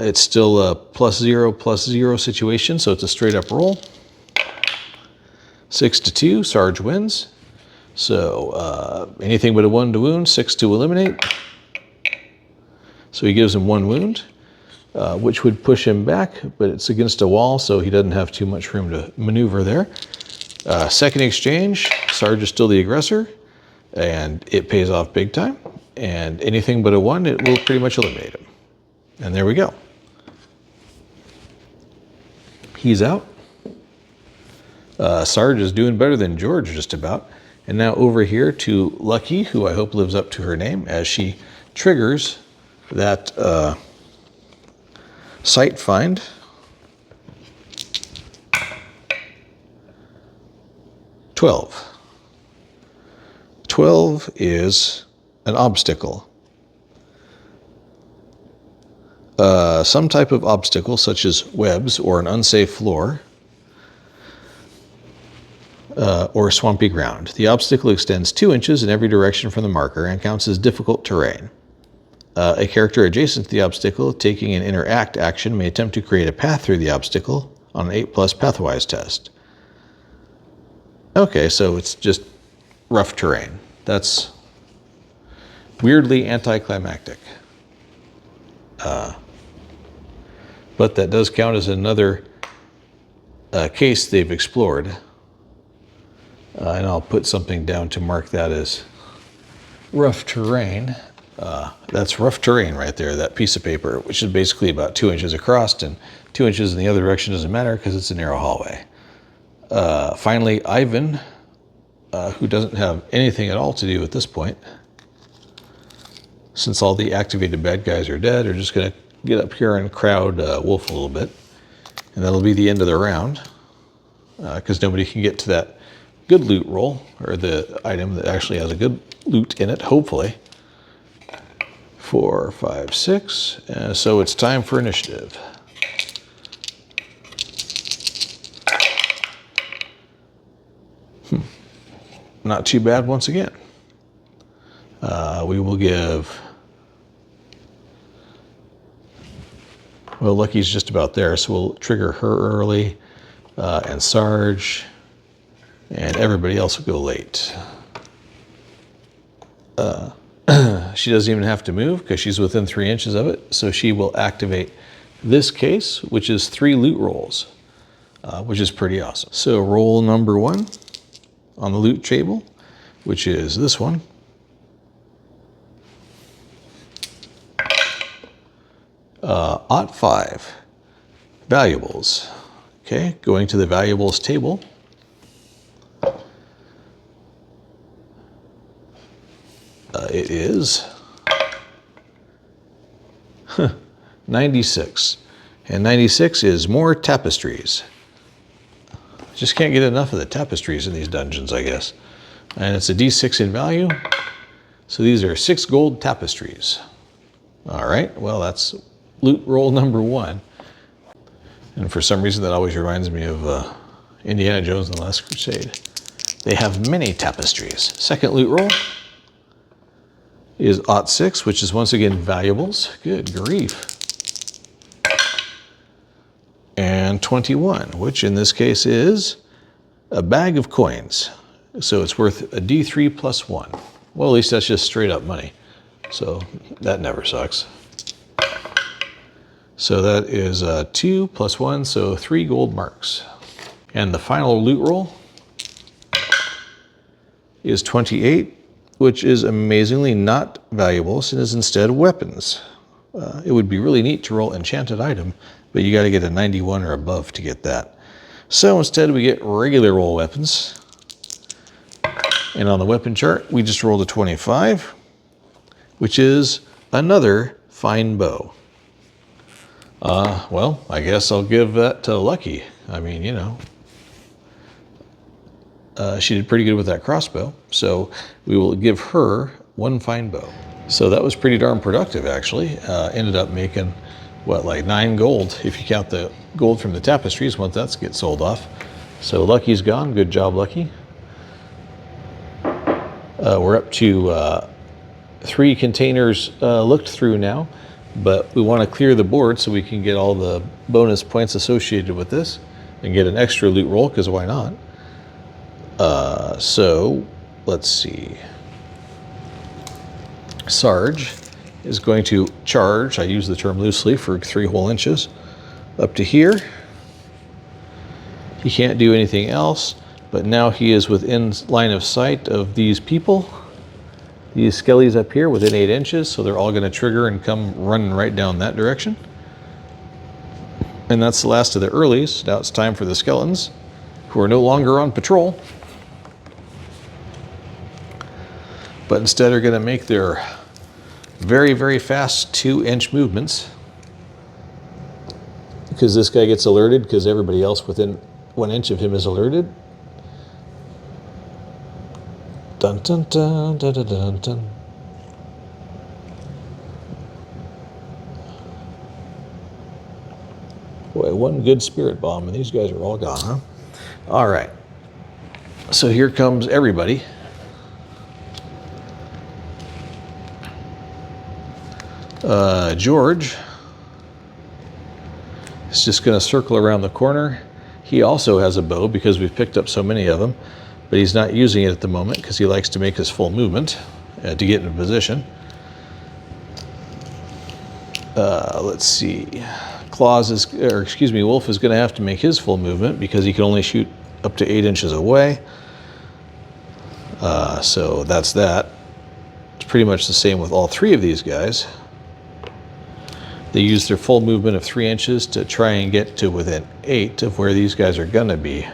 It's still a +0/+0 situation, so it's a straight up roll. 6-2, Sarge wins. So anything but a 1 to wound, 6 to eliminate. So he gives him 1 wound, which would push him back, but it's against a wall, so he doesn't have too much room to maneuver there. Second exchange, Sarge is still the aggressor, and it pays off big time. And anything but a 1, it will pretty much eliminate him. And there we go. He's out. Sarge is doing better than George just about. And now over here to Lucky, who I hope lives up to her name, as she triggers that sight find. $12. 12 is an obstacle. Some type of obstacle, such as webs or an unsafe floor, or swampy ground. The obstacle extends 2 inches in every direction from the marker and counts as difficult terrain. A character adjacent to the obstacle taking an interact action may attempt to create a path through the obstacle on an 8+ pathwise test. Okay, so it's just rough terrain. That's weirdly anticlimactic. But that does count as another case they've explored. And I'll put something down to mark that as rough terrain. That's rough terrain right there, that piece of paper, which is basically about 2 inches across, and 2 inches in the other direction doesn't matter because it's a narrow hallway. Finally, Ivan, who doesn't have anything at all to do at this point, since all the activated bad guys are dead, are just going to get up here and crowd Wolf a little bit. And that'll be the end of the round, because nobody can get to that good loot roll, or the item that actually has a good loot in it, hopefully. 4, 5, 6. So it's time for initiative. Not too bad once again. We will give... Well, Lucky's just about there, so we'll trigger her early, and Sarge, and everybody else will go late. She doesn't even have to move because she's within 3 inches of it, so she will activate this case, which is 3 loot rolls, which is pretty awesome. So roll number 1 on the loot table, which is this one. Ot 5, valuables. Okay, going to the valuables table. It is 96. And 96 is more tapestries. Just can't get enough of the tapestries in these dungeons, I guess. And it's a D6 in value. So these are 6 gold tapestries. All right, well, that's loot roll number 1. And for some reason, that always reminds me of Indiana Jones and the Last Crusade. They have many tapestries. Second loot roll is Ot 6, which is once again valuables. Good grief. And 21, which in this case is a bag of coins. So it's worth a D3 plus 1. Well, at least that's just straight up money. So that never sucks. So that is 2 plus 1, so 3 gold marks. And the final loot roll is 28, which is amazingly not valuable, since it is instead weapons. It would be really neat to roll enchanted item, but you got to get a 91 or above to get that. So instead we get regular roll weapons. And on the weapon chart, we just rolled a 25, which is another fine bow. Well, I guess I'll give that to Lucky. I mean, you know, she did pretty good with that crossbow, so we will give her 1 fine bow. So that was pretty darn productive, actually. Ended up making, what, like 9 gold, if you count the gold from the tapestries once that gets sold off. So Lucky's gone. Good job, Lucky. We're up to 3 containers looked through now, but we want to clear the board so we can get all the bonus points associated with this and get an extra loot roll, because why not? So let's see. Sarge is going to charge, I use the term loosely, for 3 whole inches up to here. He can't do anything else, but now he is within line of sight of these people. These skellies up here within 8 inches, so they're all going to trigger and come running right down that direction. And that's the last of the earlies. Now it's time for the skeletons, who are no longer on patrol, but instead are going to make their very, very fast 2-inch movements, because this guy gets alerted because everybody else within 1 inch of him is alerted. Dun dun dun dun dun dun dun. Boy, 1 good spirit bomb and these guys are all gone, huh? All right. So here comes everybody. George is just going to circle around the corner. He also has a bow because we've picked up so many of them, but he's not using it at the moment because he likes to make his full movement to get into position. Let's see. Wolf is going to have to make his full movement because he can only shoot up to 8 inches away. So that's that. It's pretty much the same with all 3 of these guys. They use their full movement of 3 inches to try and get to within 8 of where these guys are gonna be.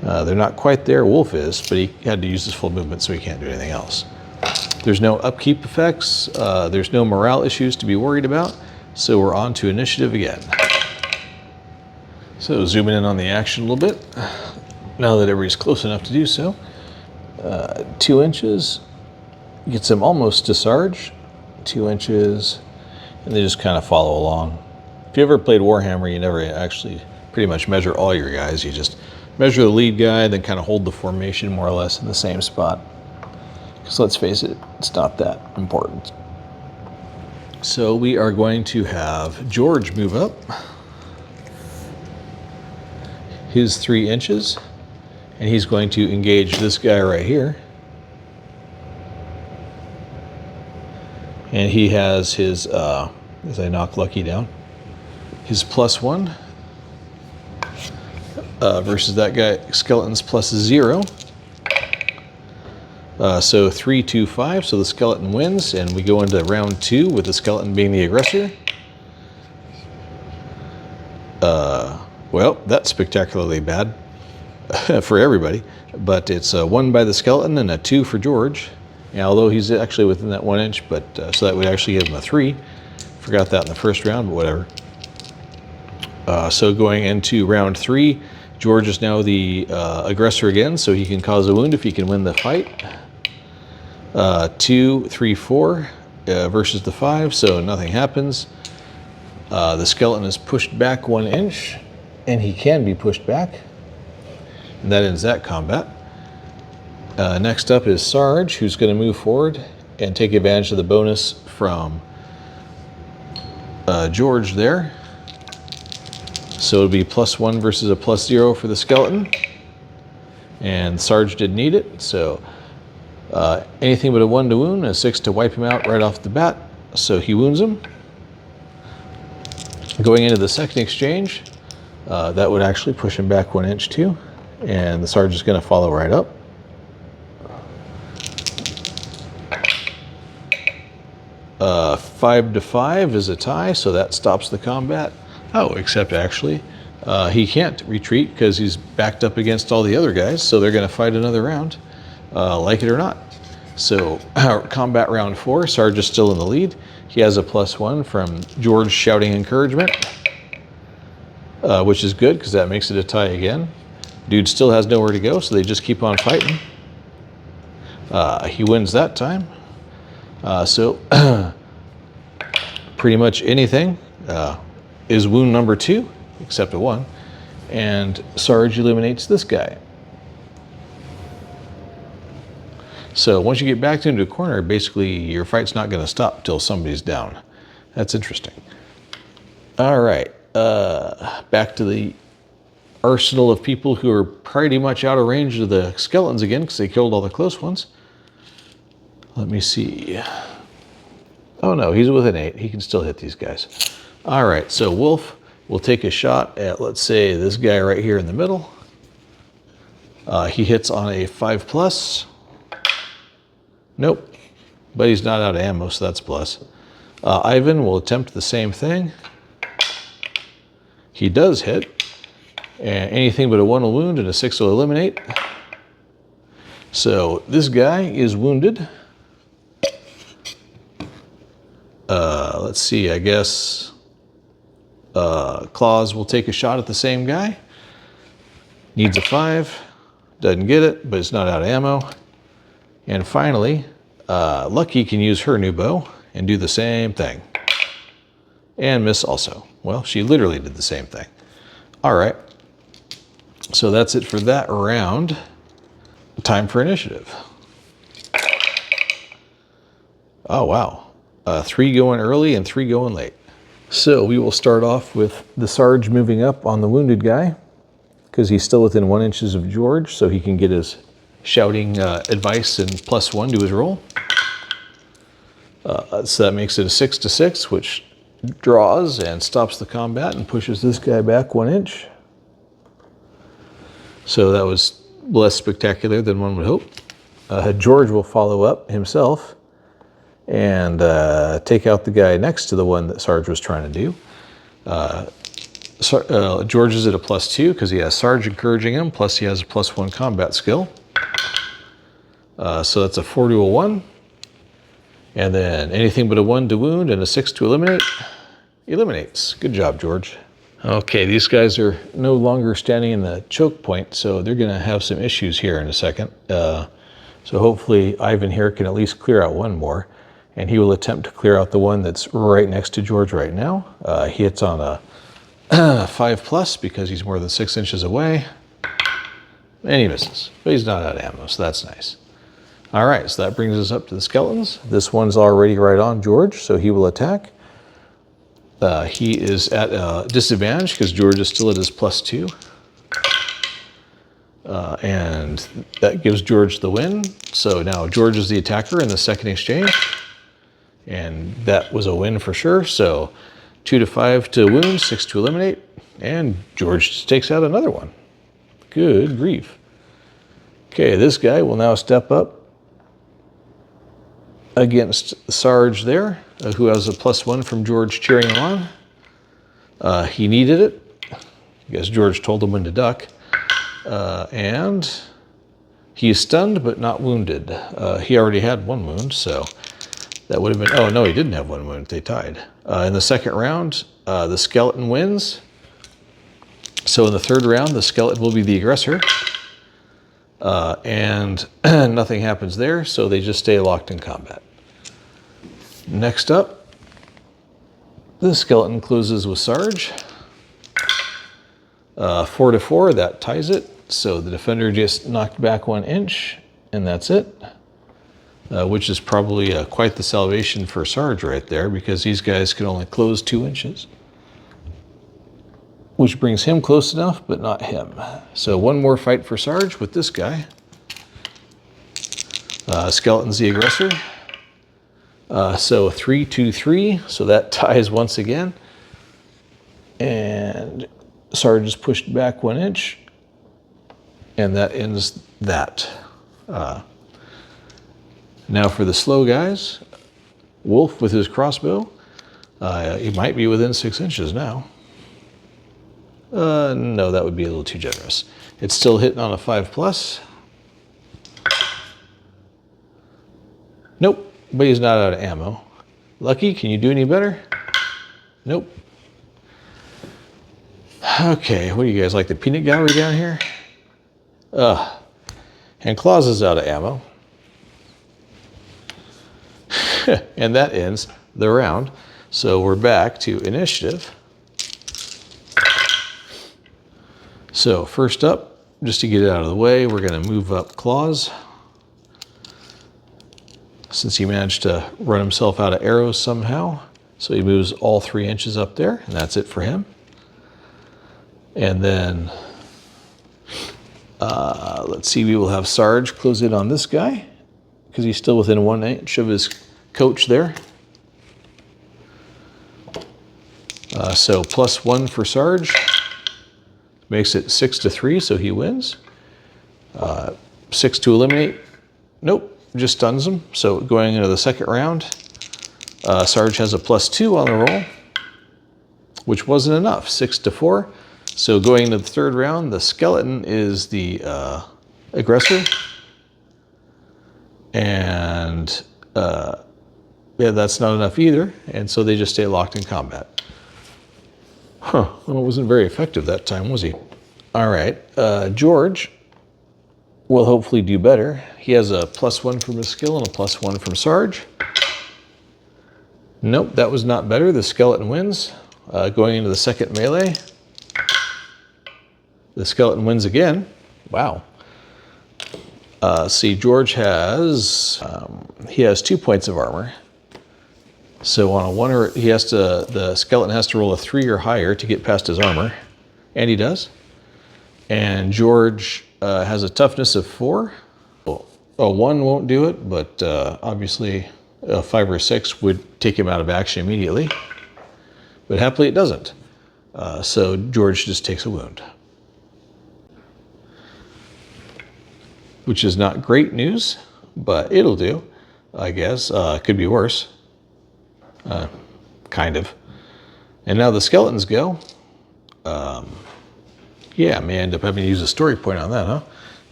They're not quite there, Wolf is, but he had to use his full movement, so he can't do anything else. There's no upkeep effects, there's no morale issues to be worried about, so we're on to initiative again. So zooming in on the action a little bit, now that everybody's close enough to do so. 2 inches gets him almost to Sarge, 2 inches, and they just kind of follow along. If you ever played Warhammer, you never actually pretty much measure all your guys. You just measure the lead guy, then kind of hold the formation more or less in the same spot. Because let's face it, it's not that important. So we are going to have George move up his 3 inches, and he's going to engage this guy right here. And he has his, as I knock Lucky down, his +1 versus that guy, skeleton's +0. So 3, 2, 5, so the skeleton wins, and we go into round 2 with the skeleton being the aggressor. Well, that's spectacularly bad for everybody, but it's a 1 by the skeleton and a 2 for George. Yeah, although he's actually within that 1 inch, but so that would actually give him a 3. Forgot that in the first round, but whatever. So going into round 3, George is now the aggressor again, so he can cause a wound if he can win the fight. 2, 3, 4 versus the 5, so nothing happens. The skeleton is pushed back 1 inch, and he can be pushed back. And that ends that combat. Next up is Sarge, who's going to move forward and take advantage of the bonus from George there. So it'll be +1 versus a +0 for the skeleton. And Sarge did need it, so anything but a 1 to wound, a 6 to wipe him out right off the bat. So he wounds him. Going into the second exchange, that would actually push him back 1 inch too, and the Sarge is going to follow right up. Uh, 5 to 5 is a tie, so that stops the combat. Oh, except actually, he can't retreat because he's backed up against all the other guys, so they're going to fight another round, like it or not. So, combat round 4, Sarge is still in the lead. He has a +1 from George shouting encouragement, which is good because that makes it a tie again. Dude still has nowhere to go, so they just keep on fighting. He wins that time. So, pretty much anything is wound number 2, except a 1. And Sarge eliminates this guy. So once you get backed into a corner, basically your fight's not going to stop till somebody's down. That's interesting. All right, back to the arsenal of people who are pretty much out of range of the skeletons again because they killed all the close ones. Let me see. Oh no, he's within 8. He can still hit these guys. All right, so Wolf will take a shot at, let's say, this guy right here in the middle. He hits on a 5+. Nope, but he's not out of ammo, so that's plus. Ivan will attempt the same thing. He does hit, and anything but a 1 will wound and a 6 will eliminate. So this guy is wounded. Let's see, I guess Claus will take a shot at the same guy. Needs a 5, doesn't get it, but it's not out of ammo. And finally, Lucky can use her new bow and do the same thing. And miss also. Well, she literally did the same thing. All right. So that's it for that round. Time for initiative. Oh, wow. 3 going early and 3 going late. So we will start off with the Sarge moving up on the wounded guy because he's still within 1 inch of George, so he can get his shouting advice and +1 to his roll. So that makes it a 6 to 6, which draws and stops the combat and pushes this guy back 1 inch. So that was less spectacular than one would hope. George will follow up himself and take out the guy next to the one that Sarge was trying to do. George is at a +2 because he has Sarge encouraging him, plus he has a +1 combat skill. So that's a 4 to a 1. And then anything but a 1 to wound and a 6 to eliminate. Eliminates. Good job, George. Okay, these guys are no longer standing in the choke point, so they're going to have some issues here in a second. So hopefully Ivan here can at least clear out one more. And he will attempt to clear out the one that's right next to George right now. He hits on a 5+ because he's more than 6 inches away. And he misses, but he's not out of ammo, so that's nice. All right, so that brings us up to the skeletons. This one's already right on George, so he will attack. He is at a disadvantage because George is still at his +2. And that gives George the win. So now George is the attacker in the second exchange. And that was a win for sure. So 2 to 5 to wound, 6 to eliminate. And George takes out another one. Good grief. Okay, this guy will now step up against Sarge there, who has a +1 from George cheering him on. He needed it. I guess George told him when to duck. And he is stunned but not wounded. He already had 1 wound, so that would have been, oh no, he didn't have 1 wound, they tied. In the second round, the skeleton wins. So in the third round, the skeleton will be the aggressor. And nothing happens there, so they just stay locked in combat. Next up, the skeleton closes with Sarge. 4 to 4, that ties it. So the defender just knocked back 1 inch, and that's it. Which is probably quite the salvation for Sarge right there, because these guys can only close 2 inches. Which brings him close enough, but not him. So 1 more fight for Sarge with this guy. Skeleton's the aggressor. So 3 to 3, so that ties once again. Sarge is pushed back 1 inch, and that ends that. Now for the slow guys, Wolf with his crossbow. He might be within 6 inches now. No, that would be a little too generous. It's still hitting on a 5+. Nope, but he's not out of ammo. Lucky, can you do any better? Nope. Okay, what do you guys like, the peanut gallery down here? And Claus is out of ammo. And that ends the round. So we're back to initiative. So first up, just to get it out of the way, we're going to move up Claus. Since he managed to run himself out of arrows somehow. So he moves all 3 inches up there, and that's it for him. And then, let's see, we will have Sarge close in on this guy, because he's still within 1 inch of his coach there. So +1 for Sarge. Makes it 6-3, so he wins. 6 to eliminate. Nope, just stuns him. So going into the second round, Sarge has a +2 on the roll, which wasn't enough, 6-4. So going into the third round, the skeleton is the aggressor. And yeah, that's not enough either. And so they just stay locked in combat. Huh, well, it wasn't very effective that time, was he? All right, George will hopefully do better. He has a +1 from his skill and a +1 from Sarge. Nope, that was not better. The skeleton wins. Going into the second melee, the skeleton wins again. Wow. See, George has, he has 2 points of armor. So on a 1 or, the skeleton has to roll a 3 or higher to get past his armor. And he does. And George has a toughness of 4. Well, a 1 won't do it, but obviously a 5 or 6 would take him out of action immediately. But happily it doesn't. So George just takes a wound. Which is not great news, but it'll do, I guess. Could be worse. Kind of. And now the skeletons go. Yeah, may end up having to use a story point on that,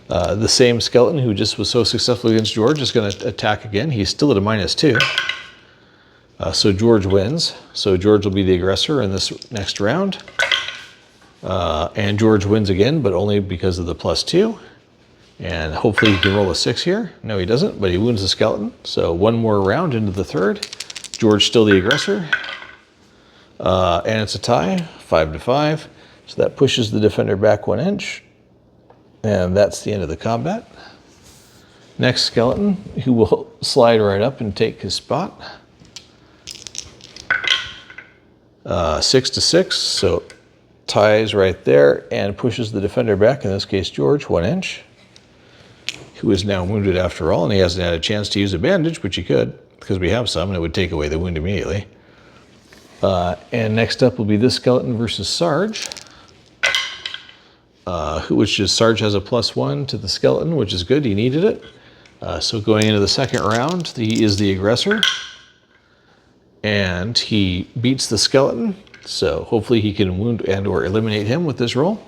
huh? The same skeleton who just was so successful against George is going to attack again. He's still at a -2. So George wins. So George will be the aggressor in this next round. And George wins again, but only because of the +2. And hopefully he can roll a 6 here. No, he doesn't, but he wounds the skeleton. So 1 more round into the third. George still the aggressor. And it's a tie, 5-5. So that pushes the defender back 1 inch. And that's the end of the combat. Next skeleton, who will slide right up and take his spot. 6-6, so ties right there and pushes the defender back, in this case George, 1 inch. Who is now wounded after all, and he hasn't had a chance to use a bandage, which he could, because we have some, and it would take away the wound immediately. And next up will be this skeleton versus Sarge, Sarge has a +1 to the skeleton, which is good, he needed it. So going into the second round, he is the aggressor, and he beats the skeleton, so hopefully he can wound and or eliminate him with this roll.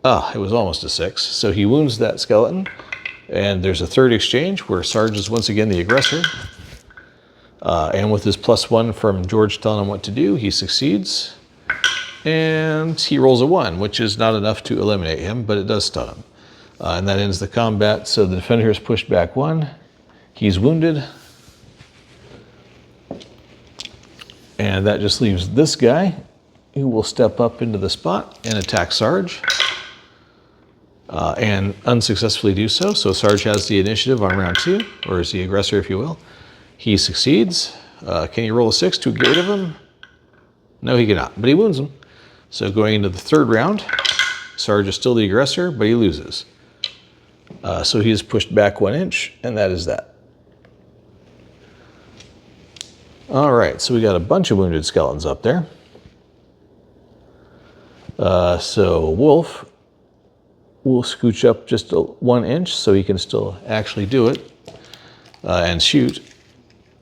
It was almost a 6. So he wounds that skeleton, and there's a third exchange where Sarge is once again the aggressor. And with his +1 from George telling him what to do, he succeeds. And he rolls a 1, which is not enough to eliminate him, but it does stun him. And that ends the combat. So the defender is pushed back 1. He's wounded. And that just leaves this guy, who will step up into the spot and attack Sarge. And unsuccessfully do so. So Sarge has the initiative on round 2, or is the aggressor, if you will. He succeeds. Can he roll a 6 to get rid of him? No, he cannot, but he wounds him. So going into the third round, Sarge is still the aggressor, but he loses. So he is pushed back 1 inch, and that is that. All right, so we got a bunch of wounded skeletons up there. So Wolf will scooch up just 1 inch so he can still actually do it and shoot.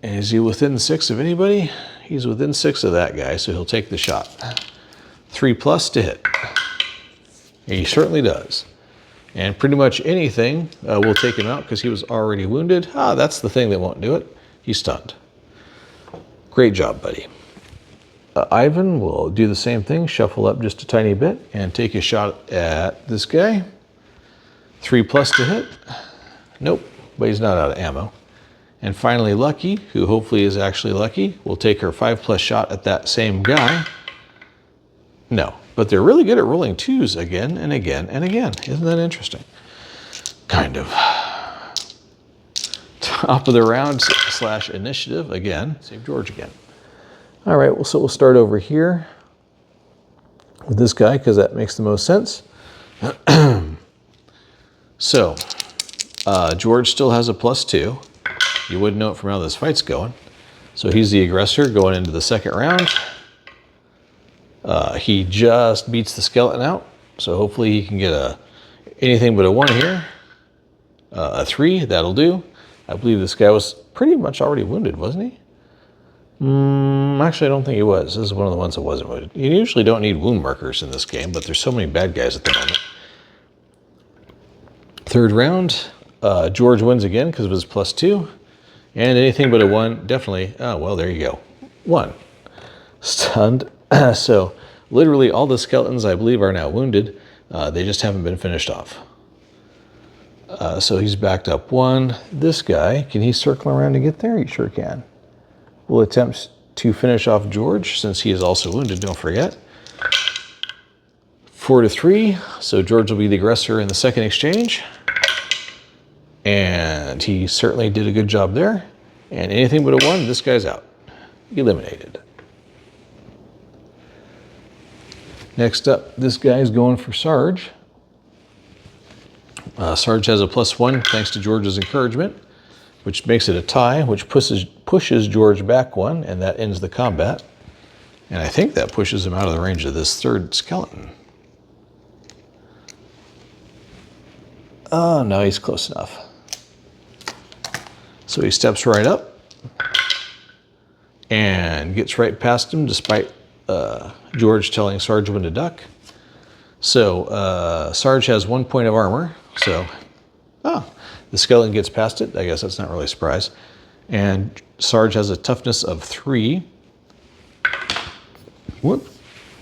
And is he within 6 of anybody? He's within 6 of that guy, so he'll take the shot. 3+ to hit. He certainly does. And pretty much anything will take him out because he was already wounded. That's the thing that won't do it. He's stunned. Great job, buddy. Ivan will do the same thing, shuffle up just a tiny bit and take a shot at this guy. 3+ to hit. Nope, but he's not out of ammo. And finally, Lucky, who hopefully is actually lucky, will take her 5+ shot at that same guy. No, but they're really good at rolling 2s again and again and again. Isn't that interesting? Kind of. Top of the round / initiative again. Save George again. All right, well, so we'll start over here with this guy because that makes the most sense. So, George still has a +2. You wouldn't know it from how this fight's going. So he's the aggressor going into the second round. He just beats the skeleton out. So hopefully he can get anything but a 1 here. A 3, that'll do. I believe this guy was pretty much already wounded, wasn't he? Actually, I don't think he was. This is one of the ones that wasn't wounded. You usually don't need wound markers in this game, but there's so many bad guys at the moment. Third round, George wins again because of his +2. And anything but a 1, definitely. Oh, well, there you go. 1. Stunned. So literally all the skeletons, I believe, are now wounded. They just haven't been finished off. So he's backed up 1. This guy, can he circle around to get there? He sure can. We'll attempt to finish off George since he is also wounded, don't forget. 4 to 3. So George will be the aggressor in the second exchange. And he certainly did a good job there. And anything but a 1, this guy's out. Eliminated. Next up, this guy's going for Sarge. Sarge has a +1 thanks to George's encouragement, which makes it a tie, which pushes George back 1, and that ends the combat. And I think that pushes him out of the range of this third skeleton. Oh, no, he's close enough. So he steps right up and gets right past him despite George telling Sarge when to duck. So Sarge has 1 point of armor. So, the skeleton gets past it. I guess that's not really a surprise. And Sarge has a toughness of 3. Whoop,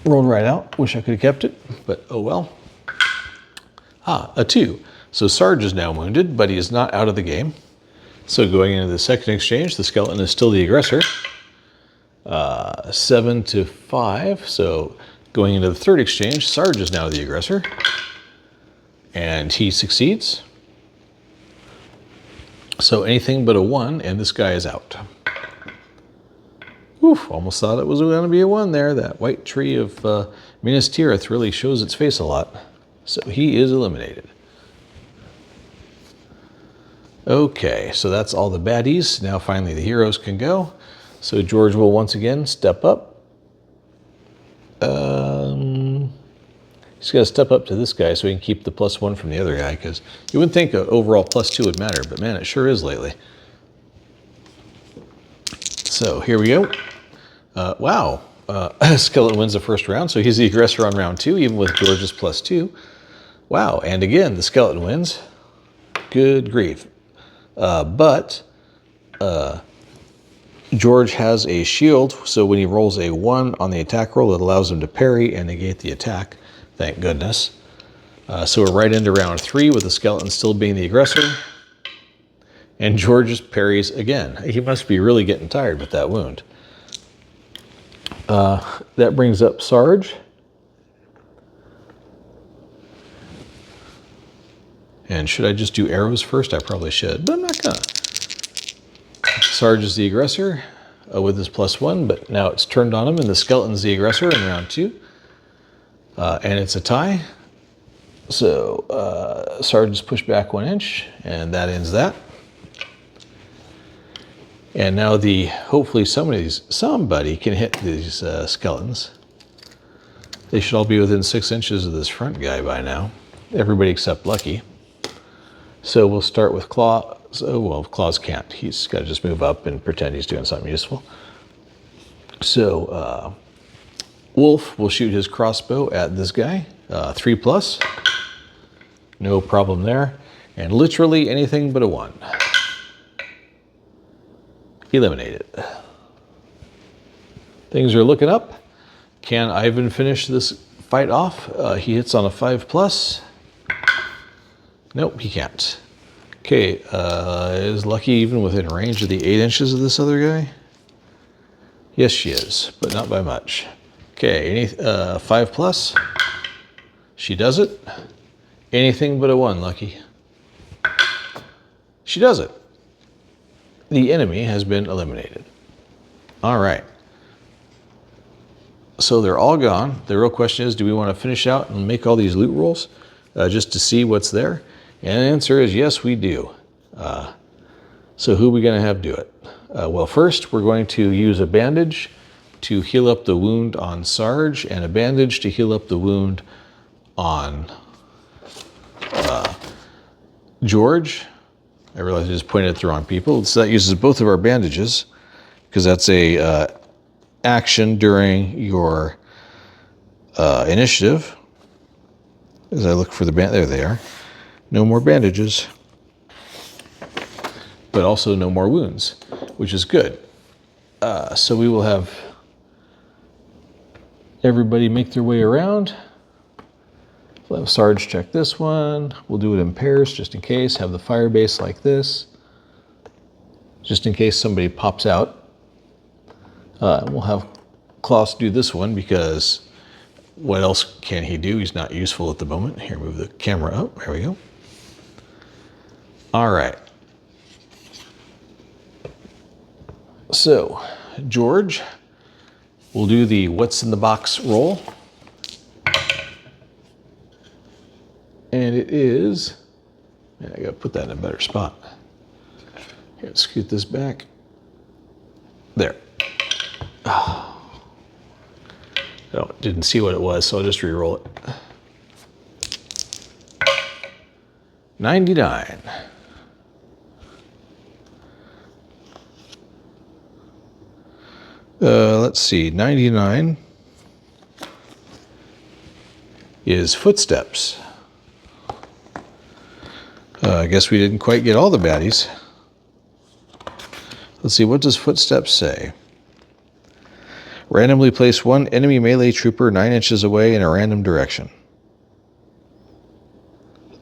rolled right out. Wish I could have kept it, but oh well. A 2. So Sarge is now wounded, but he is not out of the game. So going into the second exchange, the skeleton is still the aggressor. 7 to 5. So going into the third exchange, Sarge is now the aggressor. And he succeeds. So anything but a 1, and this guy is out. Oof, almost thought it was going to be a 1 there. That white tree of Minas Tirith really shows its face a lot. So he is eliminated. Okay, so that's all the baddies. Now finally the heroes can go. So George will once again step up. He's got to step up to this guy so he can keep the +1 from the other guy, because you wouldn't think an overall +2 would matter, but man, it sure is lately. So here we go. Wow, Skeleton wins the first round, so he's the aggressor on round 2, even with George's +2. Wow, and again, the skeleton wins. Good grief. But George has a shield, so when he rolls a 1 on the attack roll, it allows him to parry and negate the attack. Thank goodness. So we're right into round 3 with the skeleton still being the aggressor. And George just parries again. He must be really getting tired with that wound. That brings up Sarge. And should I just do arrows first? I probably should, but I'm not gonna. Sarge is the aggressor with his +1, but now it's turned on him, and the skeleton's the aggressor in round 2. And it's a tie. So Sarge is pushed back 1 inch, and that ends that. And now hopefully somebody can hit these skeletons. They should all be within 6 inches of this front guy by now. Everybody except Lucky. So we'll start with Claws. Oh, well, Claws can't. He's got to just move up and pretend he's doing something useful. So Wolf will shoot his crossbow at this guy. 3+. No problem there. And literally anything but a 1. Eliminated. Things are looking up. Can Ivan finish this fight off? He hits on a 5+. Nope, he can't. Okay, is Lucky even within range of the 8 inches of this other guy? Yes, she is, but not by much. Okay, 5+. She does it. Anything but a 1, Lucky. She does it. The enemy has been eliminated. All right. So they're all gone. The real question is, do we want to finish out and make all these loot rolls just to see what's there? And the answer is yes, we do. So who are we going to have do it? Well, first we're going to use a bandage to heal up the wound on Sarge and a bandage to heal up the wound on George. I realized I just pointed at the wrong people. So that uses both of our bandages because that's a action during your initiative. As I look for the there they are. No more bandages, but also no more wounds, which is good. So we will have everybody make their way around. We'll have Sarge check this one. We'll do it in pairs just in case. Have the fire base like this, just in case somebody pops out. We'll have Klaus do this one because what else can he do? He's not useful at the moment. Here, move the camera up. There we go. All right. So, George will do the what's in the box roll. And it is, man, I gotta put that in a better spot. Here, scoot this back. There. Oh, didn't see what it was, so I'll just re-roll it. 99. Let's see, 99 is footsteps. I guess we didn't quite get all the baddies. Let's see, what does footsteps say? Randomly place one enemy melee trooper 9 inches away in a random direction.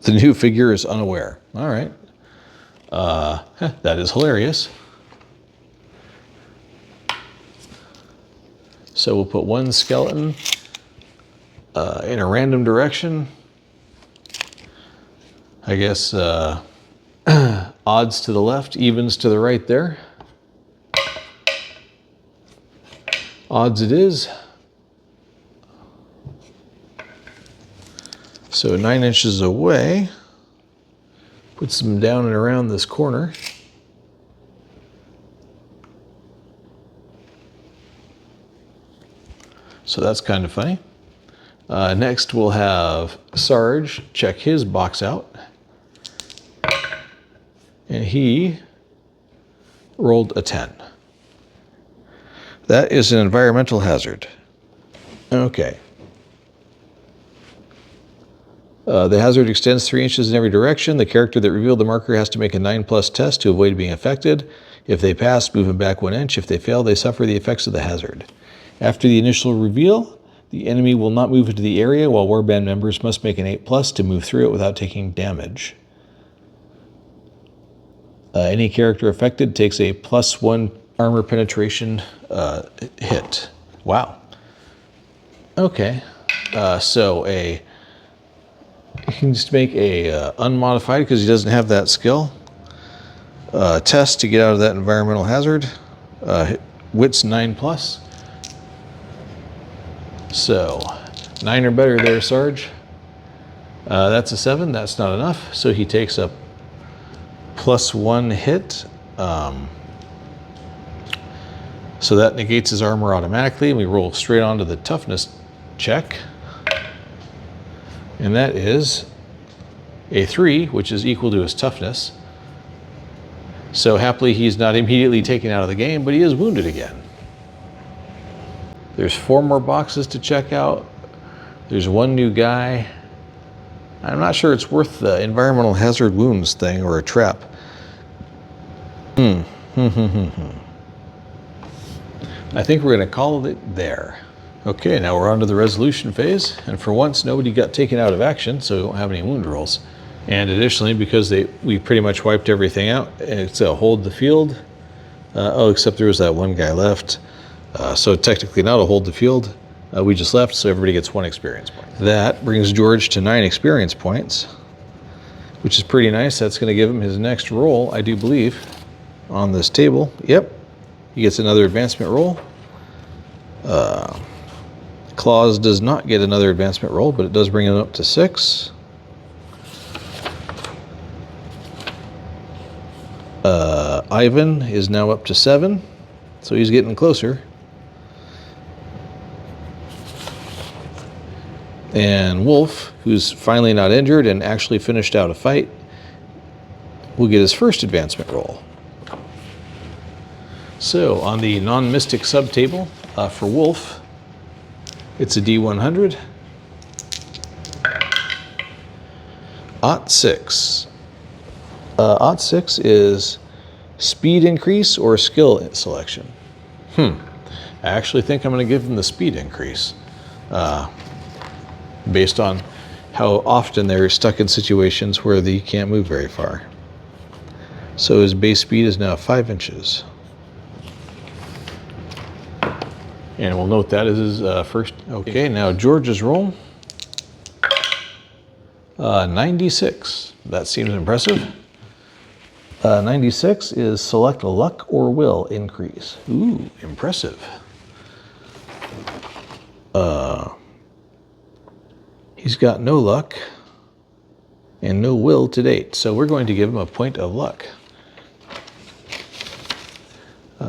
The new figure is unaware. All right. That is hilarious. So we'll put one skeleton in a random direction. I guess odds to the left, evens to the right there. Odds it is. So 9 inches away, puts them down and around this corner. So that's kind of funny. Next we'll have Sarge check his box out. And he rolled a 10. That is an environmental hazard. Okay. The hazard extends 3 inches in every direction. The character that revealed the marker has to make a 9+ test to avoid being affected. If they pass, move them back 1 inch. If they fail, they suffer the effects of the hazard. After the initial reveal, the enemy will not move into the area, while warband members must make an 8+ to move through it without taking damage. Any character affected takes a +1 armor penetration hit. Wow. Okay. So you can just make a unmodified, because he doesn't have that skill, test to get out of that environmental hazard. Wits 9+. So 9 or better there, Sarge. That's a 7. That's not enough. So he takes a +1 hit. So that negates his armor automatically. We roll straight onto the toughness check. And that is a 3, which is equal to his toughness. So happily he's not immediately taken out of the game, but he is wounded again. There's 4 more boxes to check out. There's 1 new guy. I'm not sure it's worth the environmental hazard wounds thing or a trap. I think we're going to call it there. Okay, now we're on to the resolution phase, and for once nobody got taken out of action, so we don't have any wound rolls. And additionally, because we pretty much wiped everything out, it's a hold the field. Oh, except there was that 1 guy left. So technically not a hold the field. We just left, so everybody gets 1 experience point. That brings George to 9 experience points, which is pretty nice. That's going to give him his next roll, I do believe, on this table. Yep, he gets another advancement roll. Claus does not get another advancement roll, but it does bring him up to 6. Ivan is now up to 7, so he's getting closer. And Wolf, who's finally not injured and actually finished out a fight, will get his first advancement roll. So on the non-mystic subtable for Wolf, it's a D100. Ot 6. Ot 6 is speed increase or skill selection. I actually think I'm going to give him the speed increase. Based on how often they're stuck in situations where they can't move very far. So his base speed is now 5 inches. And we'll note that is his first. Okay, now George's roll. 96. That seems impressive. 96 is select a luck or will increase. Ooh, impressive. He's got no luck and no will to date, so we're going to give him a point of luck.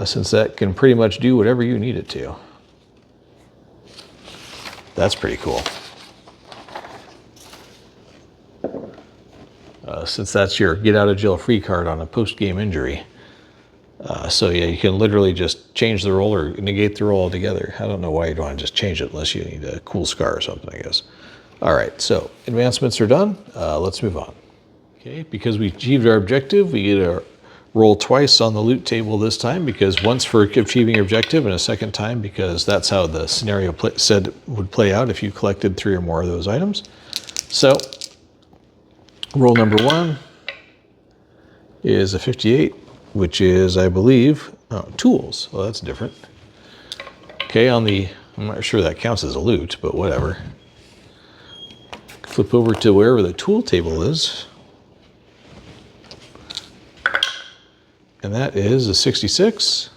Since that can pretty much do whatever you need it to. That's pretty cool. Since that's your get out of jail free card on a post-game injury. So yeah, you can literally just change the roll or negate the roll altogether. I don't know why you'd want to just change it unless you need a cool scar or something, I guess. All right, so advancements are done. Let's move on. Okay, because we achieved our objective, we get a roll twice on the loot table this time, because once for achieving your objective and a second time because that's how the scenario said would play out if you collected 3 or more of those items. So roll number 1 is a 58, which is, I believe, tools. Well, that's different. Okay, I'm not sure that counts as a loot, but whatever. Flip over to wherever the tool table is. And that is a 68,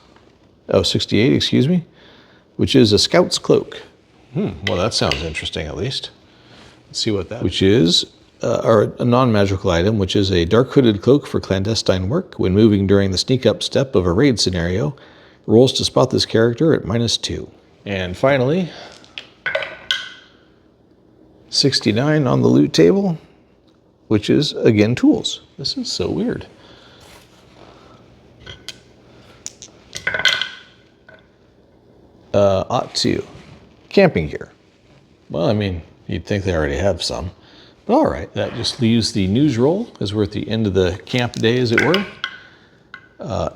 excuse me, which is a scout's cloak. Well, that sounds interesting at least. Let's see what that is. Which is a non-magical item, which is a dark hooded cloak for clandestine work. When moving during the sneak up step of a raid scenario, rolls to spot this character at -2. And finally, 69 on the loot table, which is again tools. This is so weird. Ought to. Camping gear. Well, I mean, you'd think they already have some. But all right, that just leaves the news roll as we're at the end of the camp day, as it were.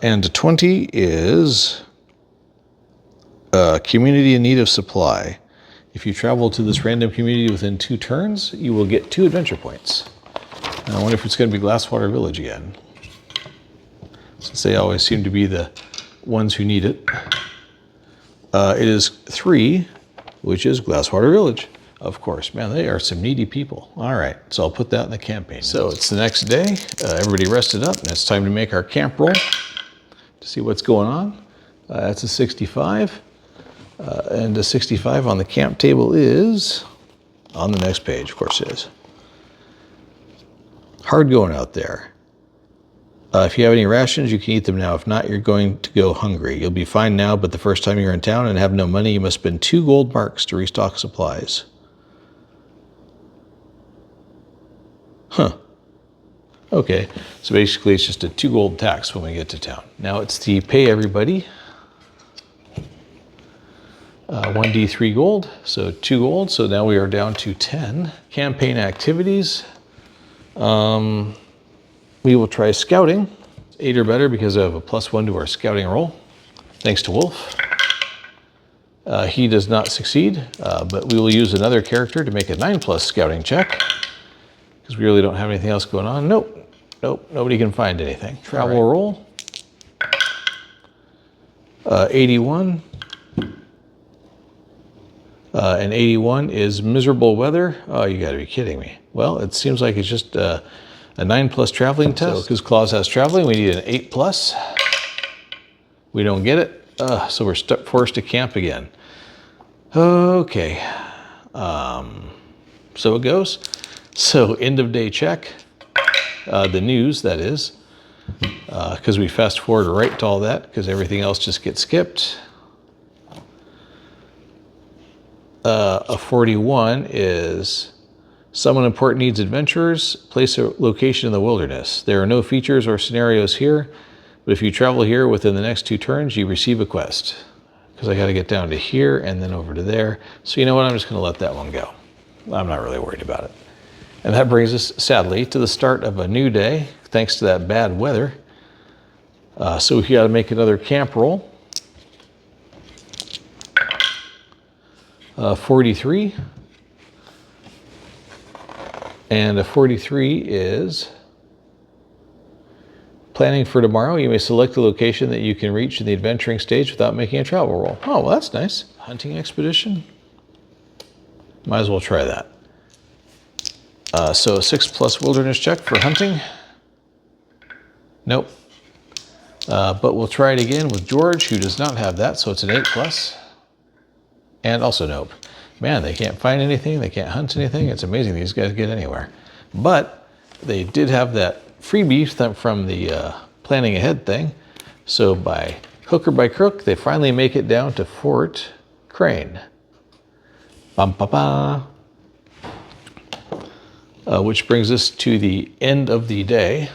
And 20 is community in need of supply. If you travel to this random community within 2 turns, you will get 2 adventure points. And I wonder if it's going to be Glasswater Village again, since they always seem to be the ones who need it. It is 3, which is Glasswater Village. Of course, man, they are some needy people. All right, so I'll put that in the campaign. So it's the next day. Everybody rested up, and it's time to make our camp roll to see what's going on. That's a 65. And a 65 on the camp table is on the next page, of course it is. Hard going out there. If you have any rations, you can eat them now. If not, you're going to go hungry. You'll be fine now, but the first time you're in town and have no money, you must spend 2 gold marks to restock supplies. Okay, so basically it's just a 2 gold tax when we get to town. Now it's the pay everybody. 1d3 gold, so 2 gold. So now we are down to 10. Campaign activities. We will try scouting. 8 or better because I have a +1 to our scouting roll. Thanks to Wolf. He does not succeed, but we will use another character to make a 9+ scouting check because we really don't have anything else going on. Nope, nobody can find anything. Travel roll. 81. And 81 is miserable weather. Oh, you gotta be kidding me. Well, it seems like it's just a 9+ traveling test. So, because Claus has traveling, we need an 8+. We don't get it, so we're forced to camp again. Okay, so it goes. So end of day check, the news that is, because we fast forward right to all that because everything else just gets skipped. A 41 is someone important needs adventures, place a location in the wilderness. There are no features or scenarios here, but if you travel here within the next 2 turns, you receive a quest. Because I got to get down to here and then over to there. So you know what, I'm just going to let that one go. I'm not really worried about it. And that brings us, sadly, to the start of a new day, thanks to that bad weather. So we got to make another camp roll. 43. And a 43 is planning for tomorrow. You may select a location that you can reach in the adventuring stage without making a travel roll. Oh, well, that's nice. Hunting expedition. Might as well try that. So a 6+ wilderness check for hunting. Nope. But we'll try it again with George, who does not have that, so it's an 8+. And also nope. Man, they can't find anything, they can't hunt anything. It's amazing these guys get anywhere. But they did have that freebie from the planning ahead thing. So by hook or by crook, they finally make it down to Fort Crane. Bum, ba, ba. Which brings us to the end of the day.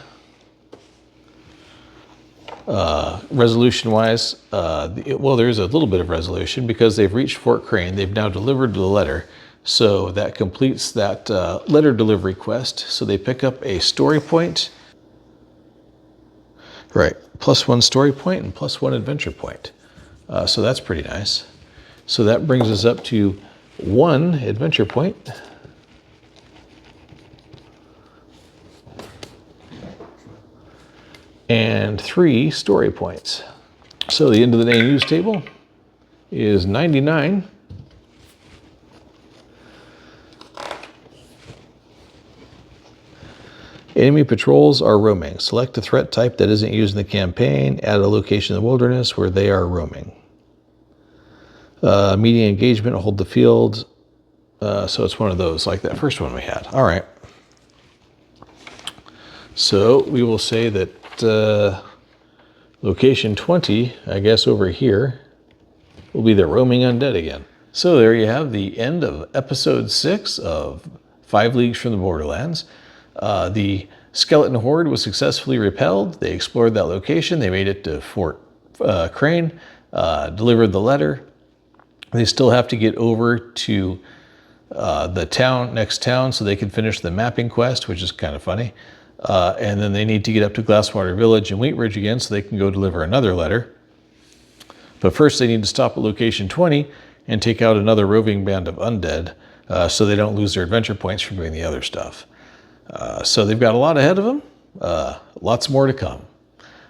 Resolution-wise, well, there's a little bit of resolution because they've reached Fort Crane. They've now delivered the letter, so that completes that letter delivery quest. So they pick up a story point. Right, +1 story point and +1 adventure point. So that's pretty nice. So that brings us up to 1 adventure point. And 3 story points. So the end of the day news table is 99. Enemy patrols are roaming. Select a threat type that isn't used in the campaign. Add a location in the wilderness where they are roaming. Media engagement, hold the field. So it's one of those, like that first one we had. All right. So we will say that location 20, I guess over here, will be the roaming undead again. So there you have the end of episode 6 of 5 Leagues from the Borderlands. The skeleton horde was successfully repelled. They explored that location. They made it to Fort Crane, delivered the letter. They still have to get over to the next town so they can finish the mapping quest, which is kind of funny. And then they need to get up to Glasswater Village and Wheat Ridge again so they can go deliver another letter. But first they need to stop at location 20 and take out another roving band of undead so they don't lose their adventure points from doing the other stuff. So they've got a lot ahead of them, lots more to come.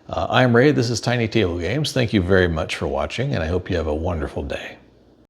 I'm Ray, this is Tiny Table Games. Thank you very much for watching, and I hope you have a wonderful day.